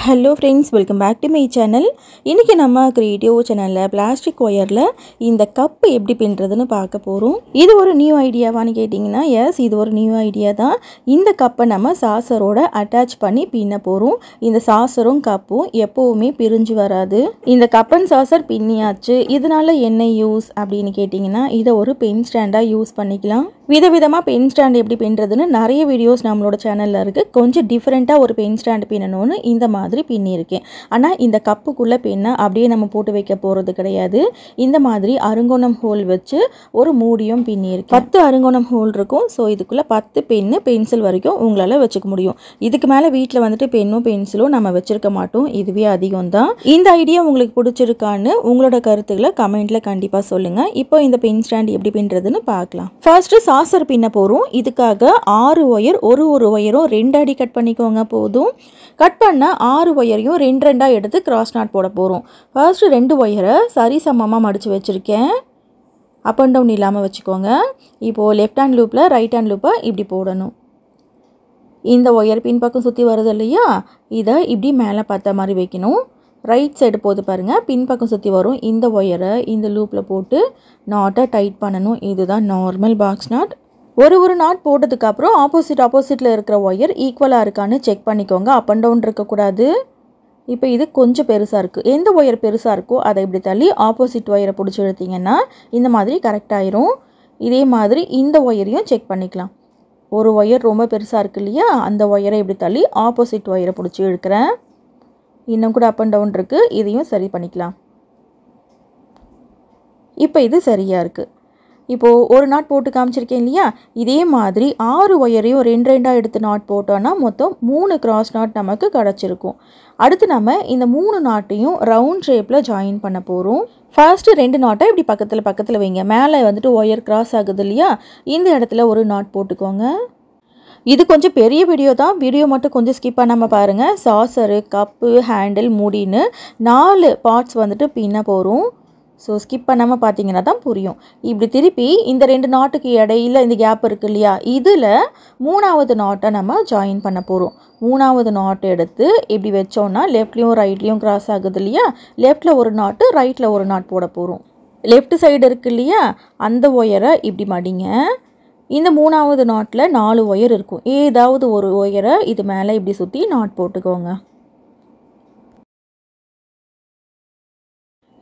Hello friends, welcome back to my channel. இன்னைக்கு நம்ம creative சேனல்ல பிளாஸ்டிக் ஒயர்ல இந்த கப் எப்படி பின்றதுன்னு பார்க்க போறோம். இது ஒரு நியூ ஐடியாவான்னு கேட்டிங்கனா எஸ், இது ஒரு நியூ ஐடியா தான். இந்த கப்பை நம்ம சாசரோட அட்டாச் பண்ணி பின்ன போறோம். இந்த சாசரும் கப்பும் எப்பவுமே பிரிஞ்சு வராது. இந்த கப் அண்ட் சாசர் பின்னியாச்சு. இதனால என்ன யூஸ் அப்படினு கேட்டிங்கனா இத ஒரு பென் ஸ்டாண்டா யூஸ் பண்ணிக்கலாம். விதவிதமா பென் ஸ்டாண்ட் எப்படி பின்றதுன்னு நிறைய வீடியோஸ் நம்மளோட சேனல்ல இருக்கு. கொஞ்சம் டிஃபரெண்டா ஒரு பென் ஸ்டாண்ட் பின்னணும்னு இந்த மாதிரி பின்னியிருக்கேன். ஆனால் இந்த கப்புக்குள்ளே பின்ன அப்படியே நம்ம போட்டு வைக்க போகிறது கிடையாது. இந்த மாதிரி அருங்கோணம் ஹோல் வச்சு ஒரு மூடியும் பின்னியிருக்கேன். 10 அருங்கோணம் ஹோல் இருக்கும். ஸோ இதுக்குள்ளே 10 பென்னு பென்சில் வரைக்கும் உங்களால் வச்சுக்க முடியும். இதுக்கு மேலே வீட்டில் வந்துட்டு பென்னும் பென்சிலும் நம்ம வச்சிருக்க மாட்டோம். இதுவே அதிகம் தான். இந்த ஐடியா உங்களுக்கு பிடிச்சிருக்கான்னு உங்களோட கருத்துக்களை கமெண்ட்ல கண்டிப்பாக சொல்லுங்கள். இப்போ இந்த பென் ஸ்டாண்ட் எப்படி பின்றதுன்னு பார்க்கலாம். ஃபர்ஸ்ட் சாசர் பின்ன போகிறோம். இதுக்காக 6 ஒயர், ஒரு ஒயரும் 2 அடி கட் பண்ணிக்கோங்க போதும். கட் பண்ண 6 ஒயரையும் 2 எடுத்து கிராஸ் நாட் போட போகிறோம். ஃபர்ஸ்ட் 2 ஒயரை சரி சமமாக மடித்து வச்சுருக்கேன். அப் அண்ட் டவுன் இல்லாமல் வச்சுக்கோங்க. இப்போது லெஃப்ட் ஹேண்ட் லூப்பில் ரைட் ஹேண்ட் லூப்பை இப்படி போடணும். இந்த ஒயர் பின்பக்கம் சுற்றி வருது இல்லையா, இதை இப்படி மேலே பார்த்த மாதிரி வைக்கணும். ரைட் சைடு போது பாருங்கள், பின்பக்கம் சுற்றி வரும். இந்த ஒயரை இந்த லூப்பில் போட்டு நாட்டை டைட் பண்ணணும். இதுதான் நார்மல் பாக்ஸ் நாட். ஒரு நாட் போட்டதுக்கப்புறம் ஆப்போசிட்டில் இருக்கிற ஒயர் ஈக்குவலாக இருக்கான்னு செக் பண்ணிக்கோங்க. அப் அண்ட் டவுன் இருக்கக்கூடாது. இப்போ இது கொஞ்சம் பெருசாக இருக்குது. எந்த ஒயர் பெருசாக இருக்கோ அதை இப்படி தள்ளி ஆப்போசிட் ஒயரை பிடிச்சி இழுத்திங்கன்னா இந்த மாதிரி கரெக்டாயிரும். இதே மாதிரி இந்த ஒயரையும் செக் பண்ணிக்கலாம். ஒரு ஒயர் ரொம்ப பெருசாக இருக்குது இல்லையா, அந்த ஒயரை இப்படி தள்ளி ஆப்போசிட் ஒயரை பிடிச்சி இழுக்கிறேன். இன்னும் கூட அப் அண்ட் டவுன் இருக்குது. இதையும் சரி பண்ணிக்கலாம். இப்போ இது சரியாக இருக்குது. இப்போது ஒரு நாட் போட்டு காமிச்சிருக்கேன் இல்லையா, இதே மாதிரி 6 ஒயரையும் 2 எடுத்து நாட் போட்டோன்னா மொத்தம் 3 கிராஸ் நாட் நமக்கு கிடச்சிருக்கும். அடுத்து நம்ம இந்த 3 நாட்டையும் ரவுண்ட் ஷேப்பில் ஜாயின் பண்ண போகிறோம். ஃபர்ஸ்ட்டு 2 நாட்டை இப்படி பக்கத்தில் வைங்க. மேலே வந்துட்டு ஒயர் கிராஸ் ஆகுது இல்லையா, இந்த இடத்துல ஒரு நாட் போட்டுக்கோங்க. இது கொஞ்சம் பெரிய வீடியோ தான். வீடியோ மட்டும் கொஞ்சம் ஸ்கிப் பண்ணாமல் பாருங்கள். சாசரு, கப்பு, ஹேண்டில், மூடின்னு 4 பார்ட்ஸ் வந்துட்டு பின்ன போகிறோம். ஸோ ஸ்கிப் பண்ணாமல் பார்த்தீங்கன்னா தான் புரியும். இப்படி திருப்பி இந்த 2 நாட்டுக்கு இடையில இந்த கேப் இருக்குது இல்லையா, இதில் 3வது நாட்டை நம்ம ஜாயின் பண்ண போகிறோம். 3வது நாட் எடுத்து இப்படி வச்சோன்னா லெஃப்ட்லேயும் ரைட்லேயும் கிராஸ் ஆகுது இல்லையா, லெஃப்டில் ஒரு நாட்டு ரைட்டில் ஒரு நாட் போட போகிறோம். லெஃப்ட் சைடு இருக்குது இல்லையா, அந்த ஒயரை இப்படி மடிங்க. இந்த 3வது நாட்டில் 4 ஒயர் இருக்கும். ஏதாவது ஒரு ஒயரை இது மேலே இப்படி சுற்றி நாட் போட்டுக்கோங்க.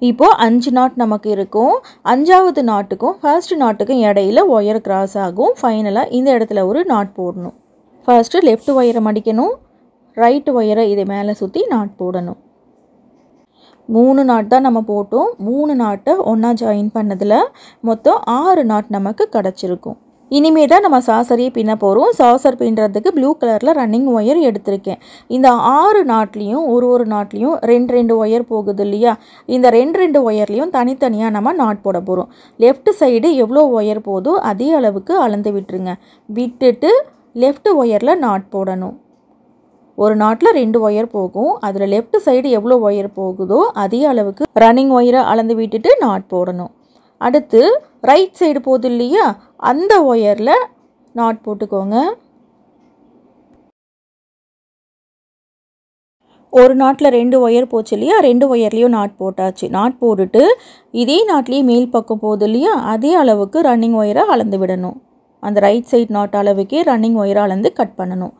இப்போது 5 நாட் நமக்கு இருக்கும். 5வது நாட்டுக்கும் ஃபர்ஸ்ட் நாட்டுக்கும் இடையில ஒயர் கிராஸ் ஆகும். ஃபைனலாக இந்த இடத்துல ஒரு நாட் போடணும். ஃபர்ஸ்ட்டு லெஃப்ட் ஒயரை மடிக்கணும். ரைட் ஒயரை இதை மேலே சுற்றி நாட் போடணும். 3 நாட் தான் நம்ம போட்டோம். 3 நாட்டை ஒன்றா ஜாயின் பண்ணதில் மொத்தம் 6 நாட் நமக்கு கிடச்சிருக்கும். இனிமே தான் நம்ம சாசரையே பின்ன போகிறோம். சாசர் பின்னுறதுக்கு ப்ளூ கலரில் ரன்னிங் ஒயர் எடுத்திருக்கேன். இந்த 6 நாட்லேயும் ஒரு நாட்லேயும் 2 ஒயர் போகுது இல்லையா, இந்த 2 ஒயர்லேயும் தனித்தனியாக நம்ம நாட் போட போகிறோம். லெஃப்ட் சைடு எவ்வளோ ஒயர் போதோ அதே அளவுக்கு அளந்து விட்டுருங்க. விட்டுட்டு லெஃப்ட் ஒயரில் நாட் போடணும். ஒரு நாட்டில் 2 ஒயர் போகும். அதில் லெஃப்ட் சைடு எவ்வளோ ஒயர் போகுதோ அதே அளவுக்கு ரன்னிங் ஒயரை அளந்து விட்டுட்டு நாட் போடணும். அடுத்து ரைட் சைடு போகுது இல்லையா, அந்த ஒயரில் நாட் போட்டுக்கோங்க. ஒரு நாட்டில் 2 ஒயர் போச்சு இல்லையா, 2 ஒயர்லேயும் நாட் போட்டாச்சு. நாட் போட்டுட்டு இதே நாட்லேயே மேல் பக்கம் போகுது இல்லையா, அதே அளவுக்கு ரன்னிங் ஒயரை அளந்து விடணும். அந்த ரைட் சைடு நாட் அளவுக்கே ரன்னிங் ஒயரை அளந்து கட் பண்ணணும்.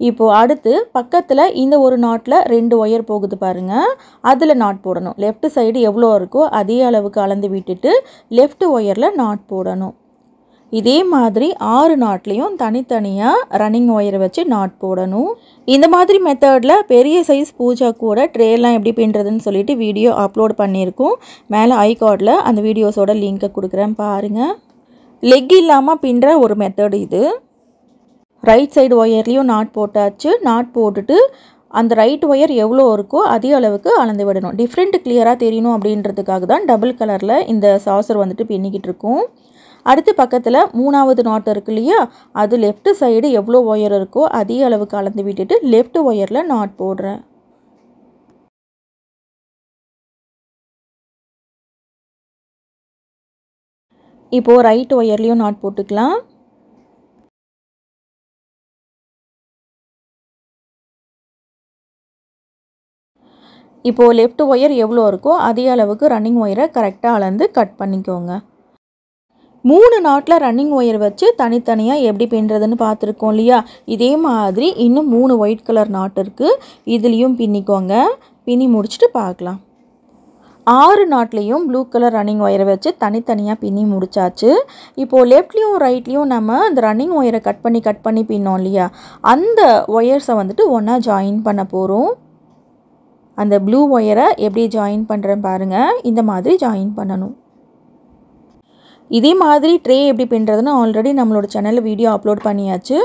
இப்போது அடுத்து பக்கத்தில் இந்த ஒரு நாட்டில் 2 ஒயர் போகுது பாருங்கள், அதில் நாட் போடணும். லெஃப்ட் சைடு எவ்வளோ இருக்கோ அதே அளவுக்கு அளந்து விட்டுட்டு லெஃப்ட் ஒயரில் நாட் போடணும். இதே மாதிரி 6 நாட்லேயும் தனித்தனியாக ரன்னிங் ஒயரை வச்சு நாட் போடணும். இந்த மாதிரி மெத்தடில் பெரிய சைஸ் பூஜா கூட ட்ரேலாம் எப்படி பின்னுறதுன்னு சொல்லிட்டு வீடியோ அப்லோட் பண்ணியிருக்கோம். மேலே ஐகார்டில் அந்த வீடியோஸோட லிங்க்கை கொடுக்குறேன் பாருங்கள். லெக் இல்லாமல் பின்னுற ஒரு மெத்தட் இது. ரைட் சைடு ஒயர்லேயும் நாட் போட்டாச்சு. நாட் போட்டுட்டு அந்த ரைட் ஒயர் எவ்வளோ இருக்கோ அதே அளவுக்கு அளந்து விடணும். டிஃப்ரெண்ட் கிளியராக தெரியணும் அப்படின்றதுக்காக தான் டபுள் கலரில் இந்த சாசர் வந்துட்டு பின்னிக்கிட்டு இருக்கும். அடுத்து பக்கத்தில் 3வது நாட் இருக்கு இல்லையா, அது லெஃப்ட் சைடு எவ்வளோ ஒயர் இருக்கோ அதே அளவுக்கு அளந்து விட்டுட்டு லெஃப்ட் ஒயரில் நாட் போடுறேன். இப்போது ரைட் ஒயர்லேயும் நாட் போட்டுக்கலாம். இப்போது லெஃப்ட் ஒயர் எவ்வளோ இருக்கோ அதே அளவுக்கு ரன்னிங் ஒயரை கரெக்டாக அளந்து கட் பண்ணிக்கோங்க. 3 நாட்டில் ரன்னிங் ஒயர் வச்சு தனித்தனியாக எப்படி பின்னுறதுன்னு பார்த்துருக்கோம் இல்லையா? இதே மாதிரி இன்னும் 3 ஒயிட் கலர் நாட் இருக்குது. இதுலேயும் பின்னிக்கோங்க. பின்னி முடிச்சுட்டு பார்க்கலாம். 6 நாட்லேயும் ப்ளூ கலர் ரன்னிங் ஒயரை வச்சு தனித்தனியாக பின்னி முடிச்சாச்சு. இப்போது லெஃப்ட்லேயும் ரைட்லேயும் நம்ம அந்த ரன்னிங் ஒயரை கட் பண்ணி பின்னோம் இல்லையா? அந்த ஒயர்ஸை வந்துட்டு ஒன்றா ஜாயின் பண்ண போகிறோம். அந்த ப்ளூ ஒயரை எப்படி ஜாயின் பண்ணுறேன் பாருங்கள். இந்த மாதிரி ஜாயின் பண்ணணும். இதே மாதிரி ட்ரே எப்படி பின்னுறதுன்னு ஆல்ரெடி நம்மளோட சேனலில் வீடியோ அப்லோட் பண்ணியாச்சு.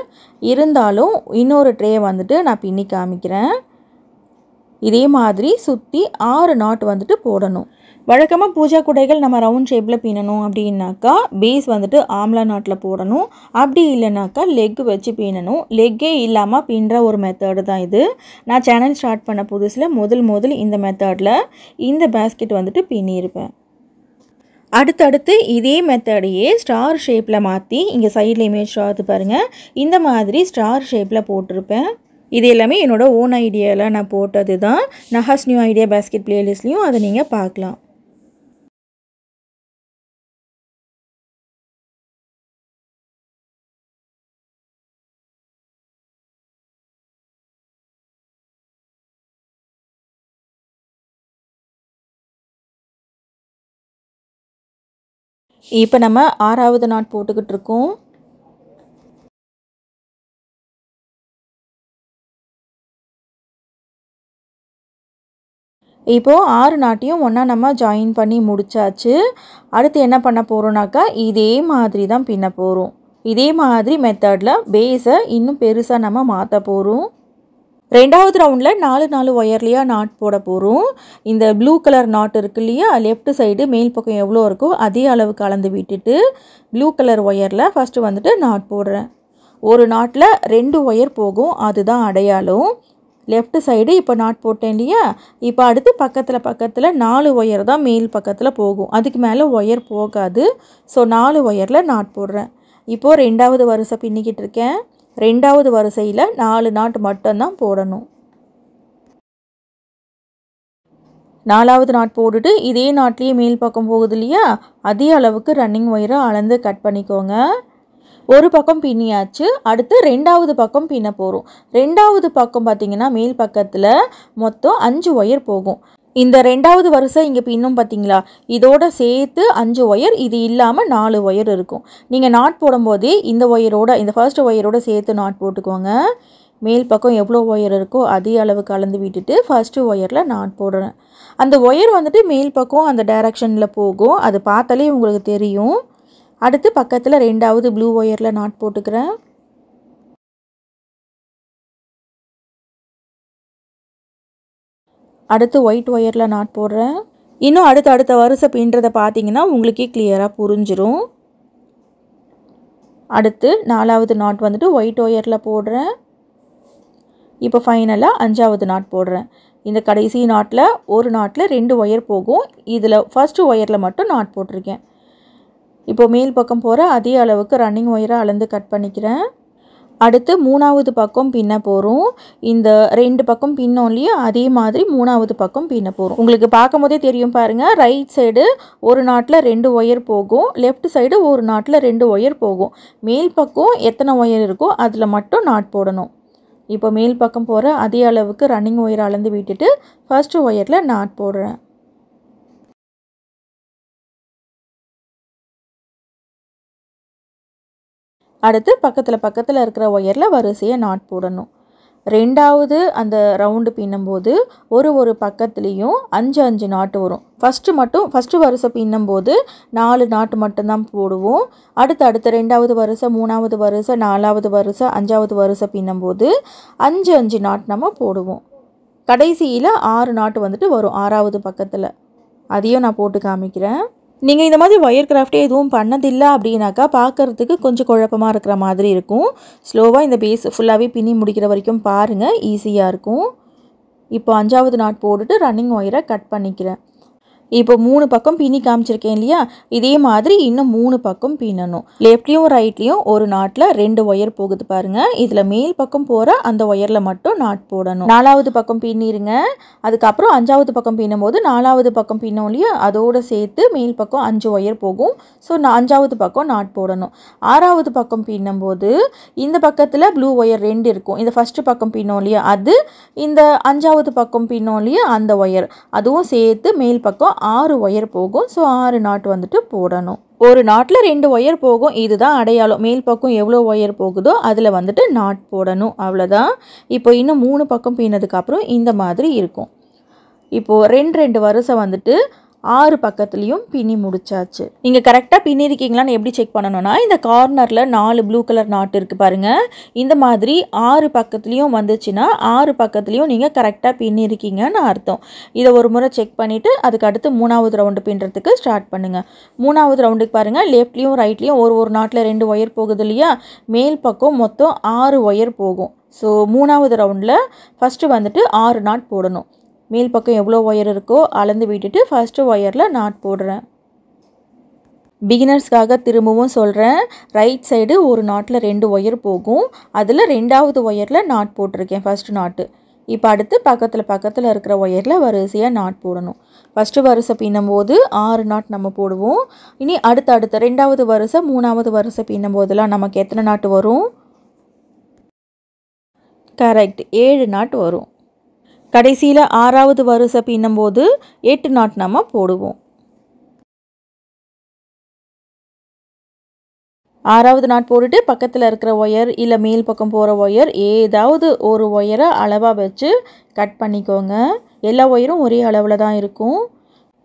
இருந்தாலும் இன்னொரு ட்ரே வந்துட்டு நான் பின்னி காமிக்கிறேன். இதே மாதிரி சுற்றி 6 நாட் வந்துட்டு போடணும். வழக்கமாக பூஜா குடைகள் நம்ம ரவுண்ட் ஷேப்பில் பின்னணும் அப்படின்னாக்கா பேஸ் வந்துட்டு ஆம்லா நாட்டில் போடணும். அப்படி இல்லைனாக்கா லெக் வச்சு பின்னணும். லெக்கே இல்லாமல் பின்னுற ஒரு மெத்தடு தான் இது. நான் சேனல் ஸ்டார்ட் பண்ண புதுசில் முதல் இந்த மெத்தடில் இந்த பேஸ்கெட் வந்துட்டு பின்னியிருப்பேன். அடுத்தடுத்து இதே மெத்தடையே ஸ்டார் ஷேப்பில் மாற்றி இங்கே சைடில் இமேஜ் ஆகுது பாருங்கள். இந்த மாதிரி ஸ்டார் ஷேப்பில் போட்டிருப்பேன். இது எல்லாமே என்னோடய ஓன் ஐடியாவில் நான் போட்டது தான். நஹாஸ் நியூ ஐடியா பேஸ்கெட் பிளேலிஸ்ட்லேயும் அதை நீங்கள் பார்க்கலாம். இப்போ நம்ம 6வது நாட் போட்டுக்கிட்டு இருக்கோம். இப்போது 6 நாட்டையும் ஒன்றா நம்ம ஜாயின் பண்ணி முடிச்சாச்சு. அடுத்து என்ன பண்ண போகிறோம்னாக்கா இதே மாதிரி தான் பின்ன போகிறோம். இதே மாதிரி மெத்தடில் பேஸை இன்னும் பெருசாக நம்ம மாற்ற போகிறோம். 2வது ரவுண்டில் 4 ஒயர்லையா நாட் போட போகிறோம். இந்த ப்ளூ கலர் நாட் இருக்கு இல்லையா? லெஃப்ட் சைடு மேல் பக்கம் எவ்வளோ இருக்கோ அதே அளவு கலந்து விட்டுட்டு ப்ளூ கலர் ஒயரில் ஃபஸ்ட்டு வந்துட்டு நாட் போடுறேன். ஒரு நாட்டில் 2 ஒயர் போகும், அதுதான் அடையாளம். லெஃப்ட் சைடு இப்போ நாட் போட்டேன் இல்லையா? இப்போ அடுத்து பக்கத்தில் 4 ஒயர் தான் மேல் பக்கத்தில் போகும். அதுக்கு மேலே ஒயர் போகாது. ஸோ 4 ஒயரில் நாட் போடுறேன். இப்போது 2வது வரிசை பின்னிக்கிட்டு இருக்கேன். 2வது வரிசையில் 4 நாட் மட்டும்தான் போடணும். 4வது நாட் போட்டுட்டு இதே நாட்லேயே மேல் பக்கம் போகுது இல்லையா? அதே அளவுக்கு ரன்னிங் ஒயரை அளந்து கட் பண்ணிக்கோங்க. ஒரு பக்கம் பின்னியாச்சு. அடுத்து 2வது பக்கம் பின்ன போகிறோம். 2வது பக்கம் பார்த்திங்கன்னா மேல் பக்கத்தில் மொத்தம் 5 ஒயர் போகும். இந்த 2வது வரிசை இங்கே பின்னும் பார்த்திங்களா? இதோட சேர்த்து 5 ஒயர், இது இல்லாமல் 4 ஒயர் இருக்கும். நீங்கள் நாட் போடும்போதே இந்த ஃபர்ஸ்ட் ஒயரோட சேர்த்து நாட் போட்டுக்கோங்க. மேல் பக்கம் எவ்வளோ ஒயர் இருக்கோ அதே அளவு கலந்து விட்டுட்டு ஃபர்ஸ்ட்டு ஒயரில் நாட் போடுறேன். அந்த ஒயர் வந்துட்டு மேல் பக்கம் அந்த டைரக்ஷனில் போகும். அது பார்த்தாலே உங்களுக்கு தெரியும். அடுத்து பக்கத்தில் 2வது ப்ளூ ஒயரில் நாட் போட்டுக்கிறேன். அடுத்து ஒயிட் ஒயரில் நாட் போடுறேன். இன்னும் அடுத்த வரிசை பின்னுறதை பார்த்தீங்கன்னா உங்களுக்கே கிளியராக புரிஞ்சிடும். அடுத்து 4வது நாட் வந்துட்டு ஒயிட் ஒயரில் போடுறேன். இப்போ ஃபைனலாக 5வது நாட் போடுறேன். இந்த கடைசி நாட்டில் ஒரு நாட்டில் 2 ஒயர் போகும். இதில் ஃபர்ஸ்ட்டு ஒயரில் மட்டும் நாட் போட்டிருக்கேன். இப்போது மேல் பக்கம் போகிற அதே அளவுக்கு ரன்னிங் ஒயரை அளந்து கட் பண்ணிக்கிறேன். அடுத்து 3வது பக்கம் பின்ன போகிறோம். இந்த 2 பக்கம் பின்னோம் இல்லையா? அதே மாதிரி 3வது பக்கம் பின்ன போகிறோம். உங்களுக்கு பார்க்கும் போதே தெரியும் பாருங்கள். ரைட் சைடு ஒரு நாட்டில் 2 ஒயர் போகும். லெஃப்ட் சைடு ஒரு நாட்டில் 2 ஒயர் போகும். மேல் பக்கம் எத்தனை ஒயர் இருக்கோ அதில் மட்டும் நாட் போடணும். இப்போ மேல் பக்கம் போகிற அதே அளவுக்கு ரன்னிங் ஒயரை அளந்து விட்டுட்டு ஃபர்ஸ்ட் ஒயரில் நாட் போடுறேன். அடுத்து பக்கத்தில் இருக்கிற ஒயரில் வரிசையை நாட் போடணும். 2வது அந்த ரவுண்டு பின்னும்போது ஒரு பக்கத்துலேயும் 5 நாட்டு வரும். ஃபஸ்ட்டு வரிசை பின்னும்போது 4 நாட்டு மட்டும்தான் போடுவோம். அடுத்து 2வது வரிசை, 3வது வரிசை, 4வது வரிசை, 5வது வரிசை பின்னும்போது 5 நாட் நம்ம போடுவோம். கடைசியில் 6 நாட்டு வந்துட்டு வரும் 6வது பக்கத்தில். அதையும் நான் போட்டு காமிக்கிறேன். நீங்கள் இந்த மாதிரி ஒயர் கிராஃப்டே எதுவும் பண்ணதில்லை அப்படின்னாக்கா பார்க்குறதுக்கு கொஞ்சம் குழப்பமாக இருக்கிற மாதிரி இருக்கும். ஸ்லோவாக இந்த பேஸ் ஃபுல்லாகவே பின்னி முடிக்கிற வரைக்கும் பாருங்கள், ஈஸியாக இருக்கும். இப்போ 5வது நாட் போட்டுட்டு ரன்னிங் ஒயரை கட் பண்ணிக்கிறேன். இப்போ 3 பக்கம் பின்னி காமிச்சிருக்கேன் இல்லையா, இதே மாதிரி இன்னும் 3 பக்கம் பின்னணும். லெஃப்ட்லேயும் ரைட்லேயும் ஒரு நாட்டில் 2 ஒயர் போகுது பாருங்கள். இதில் மேல் பக்கம் போகிற அந்த ஒயரில் மட்டும் நாட் போடணும். 4வது பக்கம் பின்னிருங்க. அதுக்கப்புறம் 5வது பக்கம் பின்னும் போது 4வது பக்கம் பின்னோம் இல்லையா, அதோடு சேர்த்து மேல் பக்கம் 5 ஒயர் போகும். ஸோ 5வது பக்கம் நாட் போடணும். 6வது பக்கம் பின்னும்போது இந்த பக்கத்தில் ப்ளூ ஒயர் 2 இருக்கும். இந்த ஃபஸ்ட்டு பக்கம் பின்னோம் இல்லையா, அது இந்த 5வது பக்கம் பின்னோம் இல்லையா அந்த ஒயர், அதுவும் சேர்த்து மேல் பக்கம் 6 ஒயர் போகும். ஸோ 6 நாட் வந்துட்டு போடணும். ஒரு நாட்டில் 2 ஒயர் போகும். இதுதான் அடையாளம். மேல் பக்கம் எவ்வளோ ஒயர் போகுதோ அதில் வந்துட்டு நாட் போடணும். அவ்வளோதான். இப்போ இன்னும் 3 பக்கம் பின்னதுக்கப்புறம் இந்த மாதிரி இருக்கும். இப்போது 2 வரிசை வந்துட்டு 6 பக்கத்துலேயும் பின்னி முடிச்சாச்சு. நீங்கள் கரெக்டாக பின்னிருக்கீங்களான்னு எப்படி செக் பண்ணணும்னா, இந்த கார்னரில் 4 ப்ளூ கலர் நாட் இருக்குது பாருங்கள். இந்த மாதிரி 6 பக்கத்துலேயும் வந்துச்சுன்னா 6 பக்கத்துலேயும் நீங்கள் கரெக்டாக பின்னிருக்கீங்கன்னு அர்த்தம். இதை ஒரு முறை செக் பண்ணிவிட்டு அதுக்கு அடுத்து 3வது ரவுண்டு பின்னுறதுக்கு ஸ்டார்ட் பண்ணுங்கள். 3வது ரவுண்டுக்கு பாருங்கள், லெஃப்ட்லேயும் ரைட்லேயும் ஒரு நாட்டில் 2 ஒயர் போகுது இல்லையா, மேல் பக்கம் மொத்தம் 6 ஒயர் போகும். ஸோ 3வது ரவுண்டில் ஃபஸ்ட்டு வந்துட்டு 6 நாட் போடணும். மேல் பக்கம் எவ்வளோ ஒயர் இருக்கோ அளந்து விட்டுட்டு ஃபஸ்ட்டு ஒயரில் நாட் போடுறேன். பிகினர்ஸ்க்காக திரும்பவும் சொல்கிறேன், ரைட் சைடு ஒரு நாட்டில் 2 ஒயர் போகும். அதில் 2வது ஒயரில் நாட் போட்டிருக்கேன், ஃபஸ்ட்டு நாட்டு. இப்போ அடுத்து பக்கத்தில் இருக்கிற ஒயரில் வரிசையாக நாட் போடணும். ஃபஸ்ட்டு வரிசை பின்னும்போது 6 நாட் நம்ம போடுவோம். இனி அடுத்த 2வது வரிசை 3வது வரிசை பின்னும்போதெல்லாம் நமக்கு எத்தனை நாட்டு வரும்? கரெக்ட், 7 நாட் வரும். கடைசியில் 6வது வரிசை பின்னும்போது 8 நாட் நம்ம போடுவோம். 6வது நாட் போட்டுட்டு பக்கத்தில் இருக்கிற ஒயர் இல்லை மேல் பக்கம் போகிற ஒயர் ஏதாவது ஒரு ஒயரை அளவாக வச்சு கட் பண்ணிக்கோங்க. எல்லா ஒயரும் ஒரே அளவில் தான் இருக்கும்.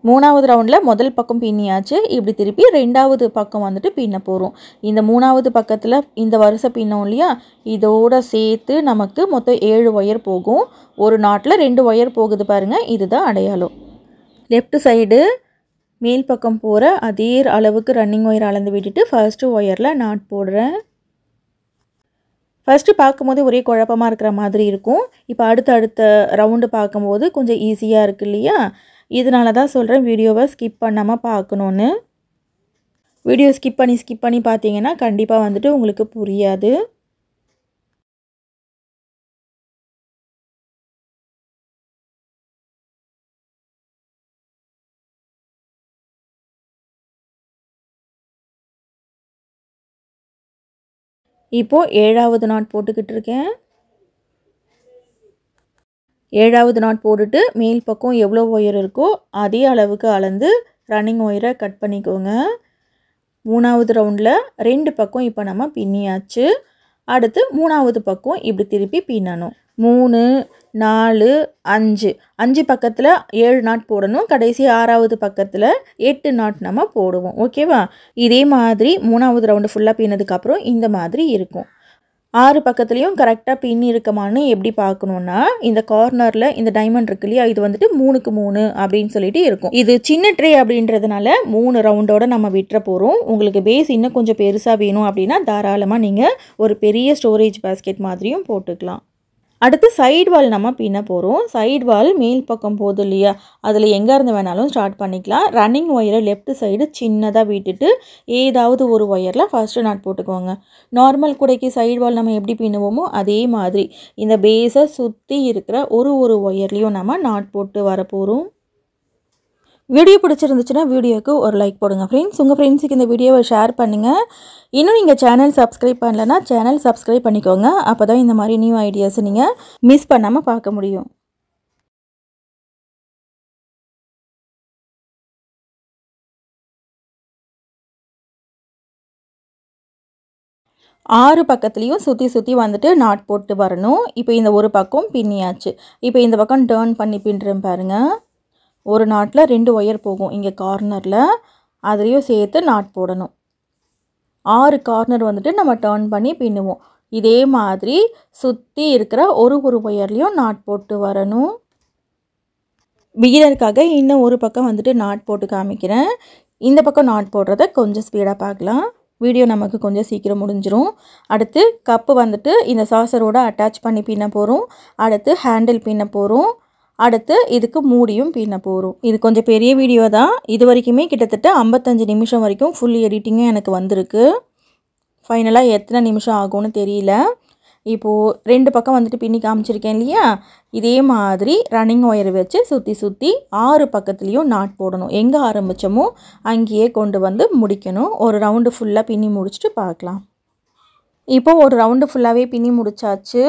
3வது ரவுண்டில் முதல் பக்கம் பின்னியாச்சு. இப்படி திருப்பி 2வது பக்கம் வந்துட்டு பின்ன போகிறோம். இந்த 3வது பக்கத்தில் இந்த வரிசை பின்னோம் இல்லையா, இதோடு சேர்த்து நமக்கு மொத்தம் 7 ஒயர் போகும். ஒரு நாட்டில் 2 ஒயர் போகுது பாருங்கள், இதுதான் அடையாளம். லெஃப்ட் சைடு மேல் பக்கம் போகிற அதே அளவுக்கு ரன்னிங் ஒயர் அளந்து விட்டுட்டு ஃபர்ஸ்ட்டு ஒயரில் நாட் போடுறேன். ஃபஸ்ட்டு பார்க்கும்போது ஒரே குழப்பமாக இருக்கிற மாதிரி இருக்கும். இப்போ அடுத்த ரவுண்டு பார்க்கும்போது கொஞ்சம் ஈஸியாக இருக்குது இல்லையா, இதனால தான் சொல்கிறேன் வீடியோவை ஸ்கிப் பண்ணாமல் பார்க்கணுன்னு. வீடியோ ஸ்கிப் பண்ணி பார்த்தீங்கன்னா கண்டிப்பாக வந்துட்டு உங்களுக்கு புரியாது. இப்போது 7வது நாட் போட்டுக்கிட்டு இருக்கேன். 7வது நாட் போட்டுட்டு மேல் பக்கம் எவ்வளோ ஒயர் இருக்கோ அதே அளவுக்கு அளந்து ரன்னிங் ஒயரை கட் பண்ணிக்கோங்க. 3வது ரவுண்டில் 2 பக்கம் இப்போ நம்ம பின்னியாச்சு. அடுத்து 3வது பக்கம் இப்படி திருப்பி பின்னணும். 3, 4, 5 பக்கத்தில் 7 நாட் போடணும். கடைசி 6வது பக்கத்தில் 8 நாட் நம்ம போடுவோம். ஓகேவா? இதே மாதிரி 3வது ரவுண்டு ஃபுல்லாக பின்னதுக்கப்புறம் இந்த மாதிரி இருக்கும். 6 பக்கத்துலேயும் கரெக்டாக பின்னி இருக்கமான்னு எப்படி பார்க்கணுன்னா, இந்த கார்னரில் இந்த டைமண்ட் இருக்கு இல்லையா, இது வந்துட்டு 3க்கு 3 அப்படின்னு சொல்லிட்டு இருக்கும். இது சின்ன ட்ரே அப்படின்றதுனால 3 ரவுண்டோட நம்ம விட்டுற போகிறோம். உங்களுக்கு பேஸ் இன்னும் கொஞ்சம் பெருசாக வேணும் அப்படின்னா தாராளமாக நீங்கள் ஒரு பெரிய ஸ்டோரேஜ் பாஸ்கெட் மாதிரியும் போட்டுக்கலாம். அடுத்து சைடு வால் நம்ம பின்ன போகிறோம். சைடு வால் மேல் பக்கம் போதும் இல்லையா, அதில் எங்கே இருந்து வேணாலும் ஸ்டார்ட் பண்ணிக்கலாம். ரன்னிங் ஒயரை லெஃப்ட் சைடு சின்னதாக விட்டுட்டு ஏதாவது ஒரு ஒயரில் ஃபஸ்ட்டு நாட் போட்டுக்கோங்க. நார்மல் கூடைக்கு சைடு வால் நம்ம எப்படி பின்னுவோமோ அதே மாதிரி இந்த பேஸை சுற்றி இருக்கிற ஒரு ஒயர்லேயும் நம்ம நாட் போட்டு வர போகிறோம். வீடியோ பிடிச்சிருந்துச்சுன்னா வீடியோவுக்கு ஒரு லைக் போடுங்க ஃப்ரெண்ட்ஸ். உங்கள் ஃப்ரெண்ட்ஸுக்கு இந்த வீடியோவை ஷேர் பண்ணுங்கள். இன்னும் நீங்கள் சேனல் சப்ஸ்கிரைப் பண்ணலைன்னா சேனல் சப்ஸ்கிரைப் பண்ணிக்கோங்க. அப்போ தான் இந்த மாதிரி நியூ ஐடியாஸை நீங்கள் மிஸ் பண்ணாமல் பார்க்க முடியும். ஆறு பக்கத்துலேயும் சுற்றி வந்துட்டு நாட் போட்டு வரணும். இப்போ இந்த ஒரு பக்கம் பின்னியாச்சு. இப்போ இந்த பக்கம் டேர்ன் பண்ணி பின்னுறேன் பாருங்கள். ஒரு நாட்டில் 2 ஒயர் போகும் இங்கே கார்னரில், அதுலேயும் சேர்த்து நாட் போடணும். 6 கார்னர் வந்துட்டு நம்ம டேர்ன் பண்ணி பின்னுவோம். இதே மாதிரி சுற்றி இருக்கிற ஒரு ஒயர்லேயும் நாட் போட்டு வரணும். பிகினருக்காக இன்னும் ஒரு பக்கம் வந்துட்டு நாட் போட்டு காமிக்கிறேன். இந்த பக்கம் நாட் போடுறத கொஞ்சம் ஸ்பீடாக பார்க்கலாம். வீடியோ நமக்கு கொஞ்சம் சீக்கிரம் முடிஞ்சிரும். அடுத்து கப்பு வந்துட்டு இந்த சாசரோட அட்டாச் பண்ணி பின்ன போகிறோம். அடுத்து ஹேண்டில் பின்ன போகிறோம். அடுத்து இதுக்கு மூடியும் பின்ன போகிறோம். இது கொஞ்சம் பெரிய வீடியோ தான். இது வரைக்குமே கிட்டத்தட்ட 55 நிமிஷம் வரைக்கும் ஃபுல் எடிட்டிங்கும் எனக்கு வந்திருக்கு. ஃபைனலாக எத்தனை நிமிஷம் ஆகும்னு தெரியல. இப்போது 2 பக்கம் வந்துட்டு பின்னி காமிச்சிருக்கேன் இல்லையா, இதே மாதிரி ரன்னிங் ஒயர் வச்சு சுற்றி சுற்றி 6 பக்கத்துலேயும் நாட் போடணும். எங்கே ஆரம்பித்தோமோ அங்கேயே கொண்டு வந்து முடிக்கணும். ஒரு ரவுண்டு ஃபுல்லாக பின்னி முடிச்சுட்டு பார்க்கலாம். இப்போது ஒரு ரவுண்டு ஃபுல்லாகவே பின்னி முடிச்சாச்சு.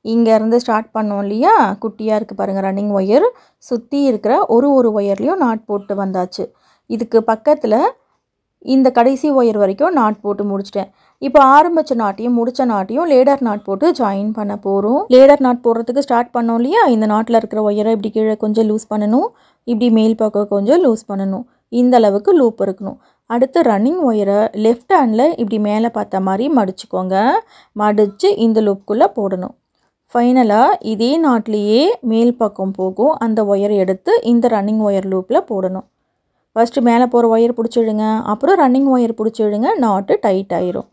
இங்கேருந்து ஸ்டார்ட் பண்ணோம் இல்லையா, குட்டியாக இருக்குது பாருங்கள் ரன்னிங் ஒயர். சுற்றி இருக்கிற ஒரு ஒயர்லேயும் நாட் போட்டு வந்தாச்சு. இதுக்கு பக்கத்தில் இந்த கடைசி ஒயர் வரைக்கும் நாட் போட்டு முடிச்சிட்டேன். இப்போ ஆரம்பித்த நாட்டையும் முடித்த நாட்டையும் லேடர் நாட் போட்டு ஜாயின் பண்ண போகிறோம். லேடர் நாட் போடுறதுக்கு ஸ்டார்ட் பண்ணோம் இல்லையா, இந்த நாட்டில் இருக்கிற ஒயரை இப்படி கீழே கொஞ்சம் லூஸ் பண்ணணும், இப்படி மேல் பக்கம் கொஞ்சம் லூஸ் பண்ணணும். இந்த அளவுக்கு லூப் இருக்கணும். அடுத்து ரன்னிங் ஒயரை லெஃப்ட் ஹேண்டில் இப்படி மேலே பார்த்த மாதிரி மடிச்சுக்கோங்க. மடித்து இந்த லூப்புக்குள்ளே போடணும். ஃபைனலாக இதே நாட்லேயே மேல் பக்கம் போகும் அந்த ஒயரை எடுத்து இந்த ரன்னிங் ஒயர் லூப்பில் போடணும். ஃபஸ்ட்டு மேலே போகிற ஒயர் பிடிச்சிடுங்க, அப்புறம் ரன்னிங் ஒயர் பிடிச்சிடுங்க, நாட்டு டைட் ஆயிரும்.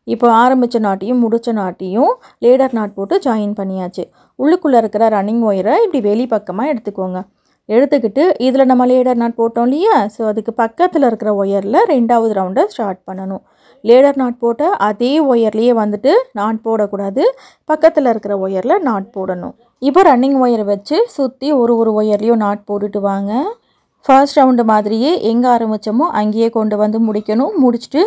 இப்போ ஆரம்பித்த நாட்டையும் முடித்த நாட்டையும் லேடர் நாட் போட்டு ஜாயின் பண்ணியாச்சு. உள்ளுக்குள்ளே இருக்கிற ரன்னிங் ஒயரை இப்படி வெளி பக்கமாக எடுத்துக்கோங்க. எடுத்துக்கிட்டு இதில் நம்ம லேடர் நாட் போட்டோம் இல்லையா, ஸோ அதுக்கு பக்கத்தில் இருக்கிற ஒயரில் 2வது ரவுண்டை ஸ்டார்ட் பண்ணணும். லேடர் நாட் போட்ட அதே ஒயர்லேயே வந்துட்டு நாட் போடக்கூடாது, பக்கத்தில் இருக்கிற ஒயரில் நாட் போடணும். இப்போ ரன்னிங் ஒயரை வச்சு சுற்றி ஒரு ஒயர்லேயும் நாட் போட்டுட்டு வாங்க. ஃபர்ஸ்ட் ரவுண்டு மாதிரியே எங்கே ஆரம்பித்தோமோ அங்கேயே கொண்டு வந்து முடிக்கணும். முடிச்சுட்டு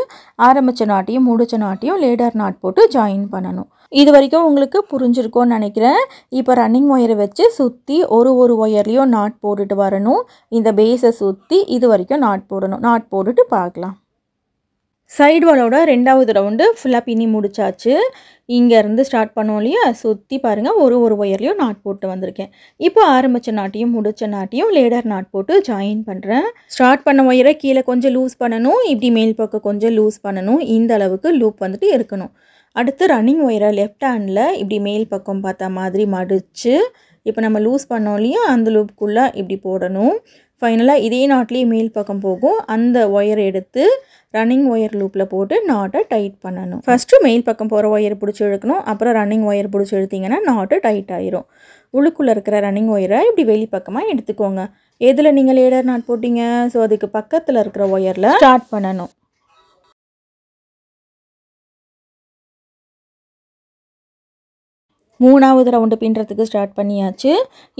ஆரம்பித்த நாட்டையும் முடித்த நாட்டையும் லேடர் நாட் போட்டு ஜாயின் பண்ணணும். இது வரைக்கும் உங்களுக்கு புரிஞ்சிருக்கும்னு நினைக்கிறேன். இப்போ ரன்னிங் ஒயரை வச்சு சுற்றி ஒரு ஒயர்லேயும் நாட் போட்டுட்டு வரணும். இந்த பேஸை சுற்றி இது வரைக்கும் நாட் போடணும். நாட் போட்டுட்டு பார்க்கலாம். சைடு வாலோட 2வது ரவுண்டு ஃபுல்லாக பின்னி முடிச்சாச்சு. இங்கேருந்து ஸ்டார்ட் பண்ணோம் இல்லையா, சுற்றி பாருங்கள் ஒரு ஒயர்லேயும் நாட் போட்டு வந்திருக்கேன். இப்போ ஆரம்பித்த நாட்டையும் முடித்த நாட்டையும் லேடர் நாட் போட்டு ஜாயின் பண்ணுறேன். ஸ்டார்ட் பண்ண ஒயரை கீழே கொஞ்சம் லூஸ் பண்ணணும், இப்படி மேல் பக்கம் கொஞ்சம் லூஸ் பண்ணணும். இந்த அளவுக்கு லூப் வந்துட்டு இருக்கணும். அடுத்து ரன்னிங் ஒயரை லெஃப்ட் ஹேண்டில் இப்படி மேல் பக்கம் பார்த்த மாதிரி மடித்து இப்போ நம்ம லூஸ் பண்ணோம் இல்லையா, அந்த லூப்புக்குள்ளே இப்படி போடணும். ஃபைனலாக இதே நாட்லேயே மேல் பக்கம் போகும். அந்த ஒயரை எடுத்து ரன்னிங் ஒயர் லூப்பில் போட்டு நாட்டை டைட் பண்ணணும். ஃபஸ்ட்டு மேல் பக்கம் போகிற ஒயர் பிடிச்சி இழுக்கணும், அப்புறம் ரன்னிங் ஒயர் பிடிச்சி இழுத்திங்கன்னா நாட்டு டைட் ஆயிரும். உள்ளுக்குள்ளே இருக்கிற ரன்னிங் ஒயரை இப்படி வெளி பக்கமாக எடுத்துக்கோங்க. எதில் நீங்கள் லேடர் நாட் போட்டிங்க, ஸோ அதுக்கு பக்கத்தில் இருக்கிற ஒயரில் ஸ்டார்ட் பண்ணணும். மூணாவது ரவுண்டு பின்னுறதுக்கு ஸ்டார்ட் பண்ணியாச்சு.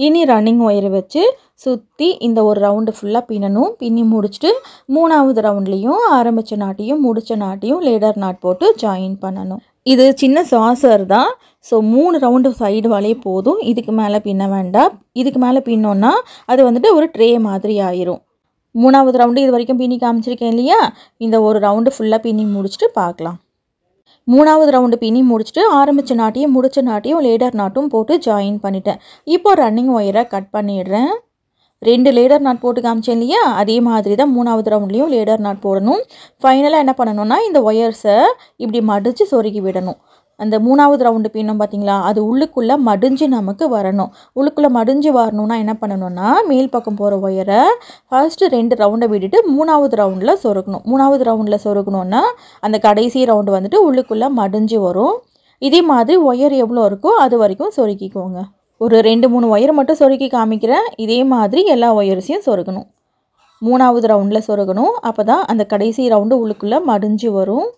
இனி ரன்னிங் ஒயரை வச்சு சுற்றி இந்த ஒரு ரவுண்டு ஃபுல்லாக பின்னணும். பின்னி முடிச்சுட்டு 3வது ரவுண்ட்லேயும் ஆரம்பித்த நாட்டையும் முடித்த நாட்டையும் லேடர் நாட் போட்டு ஜாயின் பண்ணணும். இது சின்ன சாசர் தான், ஸோ 3 ரவுண்டு சைடு வாலே போதும். இதுக்கு மேலே பின்ன வேண்டாம். இதுக்கு மேலே பின்னோன்னா அது வந்துட்டு ஒரு ட்ரே மாதிரி ஆயிரும். 3வது ரவுண்டு இது வரைக்கும் பின்னி காமிச்சிருக்கேன் இல்லையா, இந்த ஒரு ரவுண்டு ஃபுல்லாக பின்னி முடிச்சுட்டு பார்க்கலாம். 3வது ரவுண்டு பின்னி முடிச்சுட்டு ஆரம்பித்த நாட்டையும் முடித்த நாட்டையும் லேடர் நாட்டும் போட்டு ஜாயின் பண்ணிட்டேன். இப்போ ரன்னிங் ஒயரை கட் பண்ணிடுறேன். 2 லேடர் நாட் போட்டு காமிச்சேன் இல்லையா, அதே மாதிரி தான் 3வது ரவுண்ட்லேயும் லேடர் நாட் போடணும். ஃபைனலாக என்ன பண்ணணும்னா இந்த ஒயர்ஸை இப்படி மடித்து சொருகி விடணும். அந்த 3வது ரவுண்டு பின்னும் பார்த்தீங்களா, அது உள்ளுக்குள்ளே மடிஞ்சு நமக்கு வரணும். உள்ளுக்குள்ளே மடிஞ்சு வரணும்னா என்ன பண்ணணும்னா மேல் பக்கம் போகிற ஒயரை ஃபர்ஸ்ட்டு 2 ரவுண்டை விட்டுட்டு 3வது ரவுண்டில் சொருகணும். 3வது ரவுண்டில் சொருகணுன்னா அந்த கடைசி ரவுண்டு வந்துட்டு உள்ளுக்குள்ளே மடிஞ்சு வரும். இதே மாதிரி ஒயர் எவ்வளோ இருக்கோ அது வரைக்கும் சொருக்கிக்கோங்க. ஒரு 2-3 ஒயர் மட்டும் சொருக்கி காமிக்கிறேன். இதே மாதிரி எல்லா ஒயர்ஸையும் சொருகணும். 3வது ரவுண்டில் சொருகணும். அப்போ தான் அந்த கடைசி ரவுண்டு உள்ளுக்குள்ளே மடிஞ்சு வரும்.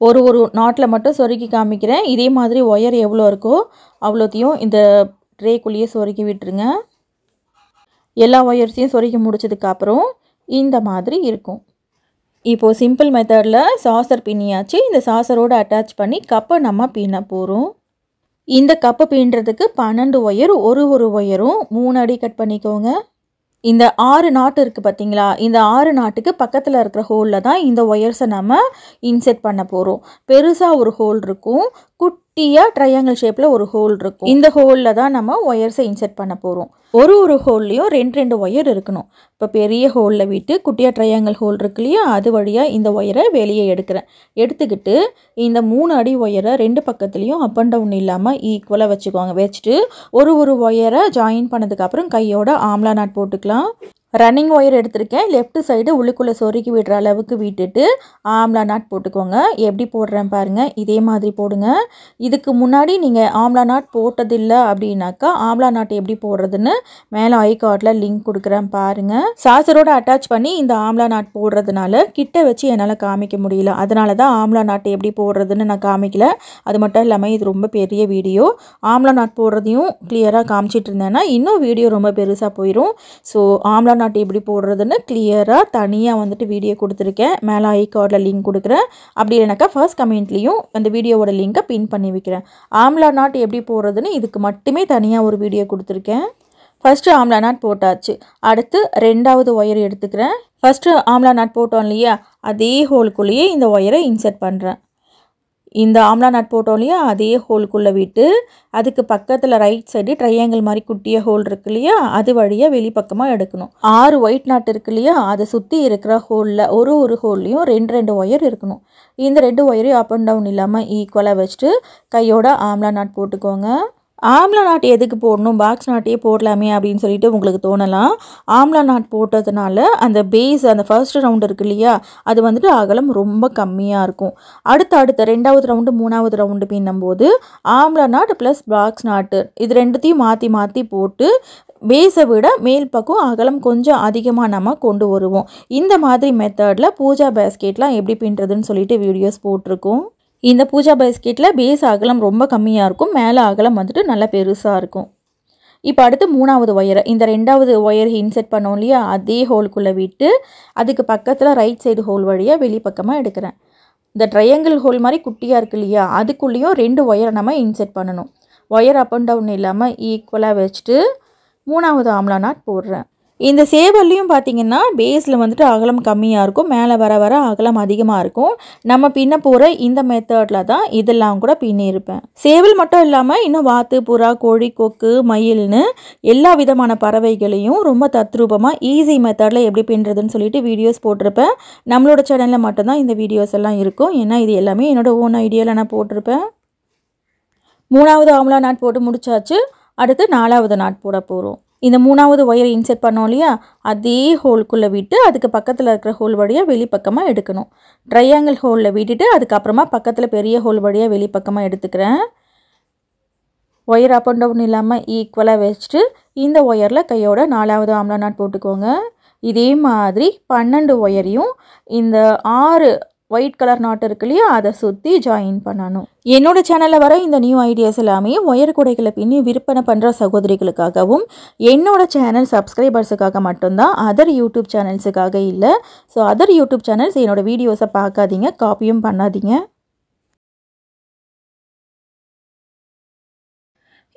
ஒரு நாட்டில் மட்டும் சொருக்கி காமிக்கிறேன். இதே மாதிரி ஒயர் எவ்வளோ இருக்கோ அவ்வளோத்தையும் இந்த ட்ரேக்குள்ளேயே சொருக்கி விட்டுருங்க. எல்லா ஒயர்ஸையும் சொருக்கி முடிச்சதுக்கப்புறம் இந்த மாதிரி இருக்கும். இப்போது சிம்பிள் மெத்தடில் சாசர் பின்னியாச்சு. இந்த சாசரோடு அட்டாச் பண்ணி கப்பை நம்ம பின்ன போகிறோம். இந்த கப்பு பின்னுறதுக்கு 12 ஒயர், ஒரு ஒயரும் 3 அடி கட் பண்ணிக்கோங்க. இந்த 6 நாட்டு இருக்குது பார்த்தீங்களா, இந்த 6 நாட்டுக்கு பக்கத்தில் இருக்கிற ஹோலில் தான் இந்த ஒயர்ஸை நம்ம இன்செர்ட் பண்ண போகிறோம். பெருசாக ஒரு ஹோல் இருக்கும், குட்டியாக ட்ரையாங்கிள் ஷேப்பில் ஒரு ஹோல் இருக்கும். இந்த ஹோலில் தான் நம்ம ஒயர்ஸை இன்செர்ட் பண்ண போகிறோம். ஒரு ஹோல்லையும் 2 ஒயர் இருக்கணும். இப்போ பெரிய ஹோலில் விட்டு குட்டியாக ட்ரையாங்கிள் ஹோல் இருக்கு இல்லையா, அது வழியாக இந்த ஒயரை வெளியே எடுக்கிறேன். எடுத்துக்கிட்டு இந்த 3 அடி ஒயரை 2 பக்கத்துலேயும் அப் அண்ட் டவுன் இல்லாமல் ஈக்குவலாக வச்சுக்கோங்க. வச்சுட்டு ஒரு ஒயரை ஜாயின் பண்ணதுக்கப்புறம் கையோட ஆம்லா நாட் போட்டுக்கலாம். ரன்னிங் ஒயர் எடுத்திருக்கேன். லெஃப்ட் சைடு உள்ளுக்குள்ளே சொருக்கி விடுற அளவுக்கு விட்டுட்டு ஆம்லா நாட் போட்டுக்கோங்க. எப்படி போடுறேன் பாருங்கள். இதே மாதிரி போடுங்க. இதுக்கு முன்னாடி நீங்கள் ஆம்லா நாட் போட்டதில்லை அப்படின்னாக்கா ஆம்லா நாட் எப்படி போடுறதுன்னு மேலே ஐ கார்டில் லிங்க் கொடுக்குறேன் பாருங்கள். சாசரோட அட்டாச் பண்ணி இந்த ஆம்லா நாட் போடுறதுனால கிட்ட வச்சு என்னால் காமிக்க முடியல. அதனால தான் ஆம்லா நாட் எப்படி போடுறதுன்னு நான் காமிக்கல. அது மட்டும் இல்லாமல் இது ரொம்ப பெரிய வீடியோ. ஆம்லா நாட் போடுறதையும் கிளியராக காமிச்சிட்டு இருந்தேன்னா இன்னும் வீடியோ ரொம்ப பெருசாக போயிடும். ஸோ ஆம்லா நாட் எப்படி போடுறதுன்னு கிளியராக தனியாக வந்துட்டு வீடியோ கொடுத்துருக்கேன். மேலே ஐ கார்டில் லிங்க் கொடுக்குறேன். அப்படி இல்லைனாக்கா ஃபர்ஸ்ட் கமெண்ட்லேயும் அந்த வீடியோவோட லிங்கை பின் பண்ணி வைக்கிறேன். ஆம்லா நாட் எப்படி போடுறதுன்னு இதுக்கு மட்டுமே தனியாக ஒரு வீடியோ கொடுத்துருக்கேன். ஃபஸ்ட்டு ஆம்லா நாட் போட்டாச்சு. அடுத்து ரெண்டாவது ஒயர் எடுத்துக்கிறேன். ஃபஸ்ட்டு ஆம்லா நாட் போட்டோம் இல்லையா, அதே ஹோலுக்குள்ளேயே இந்த ஒயரை இன்சர்ட் பண்ணுறேன். இந்த ஆம்லா நாட் போட்டோம் இல்லையா, அதே ஹோலுக்குள்ளே விட்டு அதுக்கு பக்கத்தில் ரைட் சைடு ட்ரையாங்கிள் மாதிரி குட்டிய ஹோல் இருக்கு இல்லையா, அது வழியாக வெளிப்பக்கமாக எடுக்கணும். 6 ஒயிட் நாட் இருக்கு இல்லையா, அதை சுற்றி இருக்கிற ஹோலில் ஒரு ஹோல்லையும் 2 ஒயர் இருக்கணும். இந்த 2 ஒயரையும் அப் அண்ட் டவுன் இல்லாமல் ஈக்குவலாக வச்சுட்டு கையோட ஆம்லா நாட் போட்டுக்கோங்க. ஆம்லா நாட் எதுக்கு போடணும், பாக்ஸ் நாட்டே போடலாமே அப்படின்னு சொல்லிட்டு உங்களுக்கு தோணலாம். ஆம்லா நாட் போட்டதுனால அந்த பேஸ், அந்த ஃபர்ஸ்ட் ரவுண்டு இருக்கு இல்லையா, அது வந்துட்டு அகலம் ரொம்ப கம்மியாக இருக்கும். அடுத்த 2வது ரவுண்டு 3வது ரவுண்டு பின்னும்போது ஆம்லா நாட் ப்ளஸ் பாக்ஸ் நாட்டு இது ரெண்டுத்தையும் மாற்றி போட்டு பேஸை விட மேல் பக்கம் அகலம் கொஞ்சம் அதிகமாக நம்ம கொண்டு வருவோம். இந்த மாதிரி மெத்தடில் பூஜா பேஸ்கெட்லாம் எப்படி பின்னுறதுன்னு சொல்லிட்டு வீடியோஸ் போட்டிருக்கோம். இந்த பூஜா பேஸ்கெட்டில் பேஸ் அகலம் ரொம்ப கம்மியாக இருக்கும், மேலே அகலம் வந்துட்டு நல்லா பெருசாக இருக்கும். இப்போ அடுத்து 3வது ஒயரை, இந்த 2வது ஒயரை இன்செர்ட் பண்ணோம் இல்லையா, அதே ஹோலுக்குள்ளே விட்டு அதுக்கு பக்கத்தில் ரைட் சைடு ஹோல் வழியாக வெளிப்பக்கமாக எடுக்கிறேன். இந்த ட்ரையாங்கிள் ஹோல் மாதிரி குட்டியாக இருக்கு இல்லையா, அதுக்குள்ளேயும் 2 ஒயரை நம்ம இன்செர்ட் பண்ணணும். ஒயர் அப் அண்ட் டவுன் இல்லாமல் ஈக்குவலாக வச்சுட்டு 3வது ஆம்லா நாட் போடுறேன். இந்த சேவல்லையும் பார்த்திங்கன்னா பேஸில் வந்துட்டு அகலம் கம்மியாக இருக்கும், மேலே வர அகலம் அதிகமாக இருக்கும். நம்ம பின்ன போகிற இந்த மெத்தடில் தான் இதெல்லாம் கூட பின்னிருப்பேன். சேவல் மட்டும் இல்லாமல் இன்னும் வாத்து, புறா, கோழி, கொக்கு, மயில்னு எல்லா விதமான பறவைகளையும் ரொம்ப தத்ரூபமாக ஈஸி மெத்தடில் எப்படி பின்னுறதுன்னு சொல்லிட்டு வீடியோஸ் போட்டிருப்பேன். நம்மளோட சேனலில் மட்டும்தான் இந்த வீடியோஸ் எல்லாம் இருக்கும். ஏன்னா இது எல்லாமே என்னோடய ஓன் ஐடியாவில் நான் போட்டிருப்பேன். 3வது ஆம்லா நாட் போட்டு முடிச்சாச்சு. அடுத்து 4வது நாட் போட போகிறோம். இந்த 3வது ஒயரை இன்செர்ட் பண்ணோம் இல்லையா, அதே ஹோலுக்குள்ளே விட்டு அதுக்கு பக்கத்தில் இருக்கிற ஹோல் வழியாக வெளிப்பக்கமாக எடுக்கணும். ட்ரையாங்கிள் ஹோலில் விட்டுட்டு அதுக்கப்புறமா பக்கத்தில் பெரிய ஹோல் வழியாக வெளிப்பக்கமாக எடுத்துக்கிறேன். ஒயர் அப் அண்ட் டவுன் இல்லாமல் ஈக்குவலாக வச்சுட்டு இந்த ஒயரில் கையோட 4வது ஆம்லா நாட் போட்டுக்கோங்க. இதே மாதிரி 12 ஒயரையும் இந்த 6 ஒயிட் கலர் நாட் இருக்கு இல்லையா, அதை சுற்றி ஜாயின் பண்ணணும். என்னோடய சேனலில் வர இந்த நியூ ஐடியாஸ் எல்லாமே ஒயர் கூடைகளை பின்னி விற்பனை பண்ணுற சகோதரிகளுக்காகவும் என்னோட சேனல் சப்ஸ்கிரைபர்ஸுக்காக மட்டும்தான், அதர் யூடியூப் சேனல்ஸுக்காக இல்லை. ஸோ அதர் யூடியூப் சேனல்ஸ் என்னோடய வீடியோஸை பார்க்காதீங்க, காப்பியும் பண்ணாதீங்க.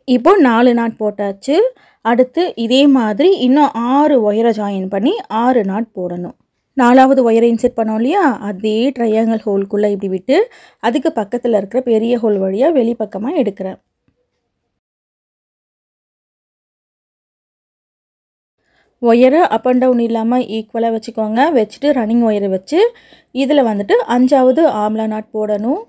இப்போ 4 நாட் போட்டாச்சு. அடுத்து இதே மாதிரி இன்னும் 6 ஒயரை ஜாயின் பண்ணி 6 நாட் போடணும். 4வது ஒயரை இன்செர்ட் பண்ணோம் இல்லையா, அதே ட்ரையாங்கிள் ஹோல்குள்ளே இப்படி விட்டு அதுக்கு பக்கத்தில் இருக்கிற பெரிய ஹோல் வழியாக வெளிப்பக்கமாக எடுக்கிறேன். ஒயரை அப் அண்ட் டவுன் இல்லாமல் ஈக்குவலாக வச்சுக்கோங்க. வச்சுட்டு ரன்னிங் ஒயரை வச்சு இதில் வந்துட்டு 5வது ஆம்லா நாட் போடணும்.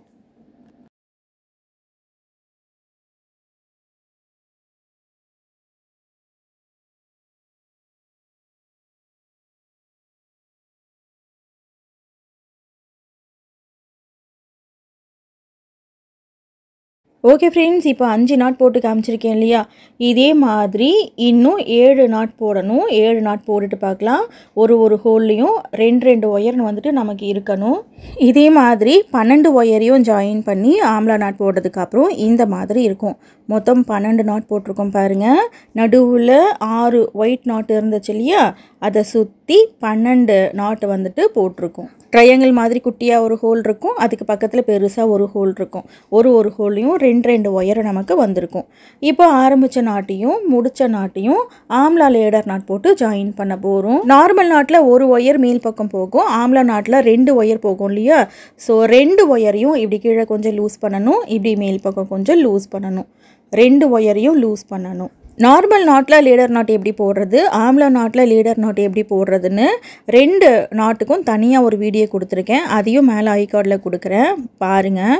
ஓகே ஃப்ரெண்ட்ஸ், இப்போ 5 நாட் போட்டு காமிச்சிருக்கேன் இல்லையா, இதே மாதிரி இன்னும் 7 நாட் போடணும். 7 நாட் போட்டுட்டு பார்க்கலாம். ஒரு ஹோல்லையும் 2 ஒயர்னு வந்துட்டு நமக்கு இருக்கணும். இதே மாதிரி 12 ஒயரையும் ஜாயின் பண்ணி ஆம்லா நாட் போட்டதுக்கப்புறம் இந்த மாதிரி இருக்கும். மொத்தம் 12 நாட் போட்டிருக்கோம் பாருங்கள். நடுவில் 6 ஒயிட் நாட் இருந்துச்சு இல்லையா, அதை சுற்றி 12 நாட்டு வந்துட்டு போட்டிருக்கோம். ட்ரையாங்கிள் மாதிரி குட்டியாக ஒரு ஹோல் இருக்கும், அதுக்கு பக்கத்தில் பெருசாக ஒரு ஹோல் இருக்கும். ஒரு ஹோல்லையும் 2 ஒயரை நமக்கு வந்திருக்கும். இப்போ ஆரம்பித்த நாட்டையும் முடித்த நாட்டையும் ஆம்லா லேடர் நாட் போட்டு ஜாயின் பண்ண போகிறோம். நார்மல் நாட்டில் ஒரு ஒயர் மேல் பக்கம் போகும், ஆம்லா நாட்டில் 2 ஒயர் போகும் இல்லையா. ஸோ 2 ஒயரையும் இப்படி கீழே கொஞ்சம் லூஸ் பண்ணணும், இப்படி மேல் பக்கம் கொஞ்சம் லூஸ் பண்ணணும். 2 ஒயரையும் லூஸ் பண்ணணும். நார்மல் நாட்டில் லேடர் நாட் எப்படி போடுறது, ஆம்லா நாட்டில் லேடர் நாட் எப்படி போடுறதுன்னு 2 நாட்டுக்கும் தனியாக ஒரு வீடியோ கொடுத்துருக்கேன். அதையும் மேலே ஐ கார்டில் கொடுக்குறேன் பாருங்கள்.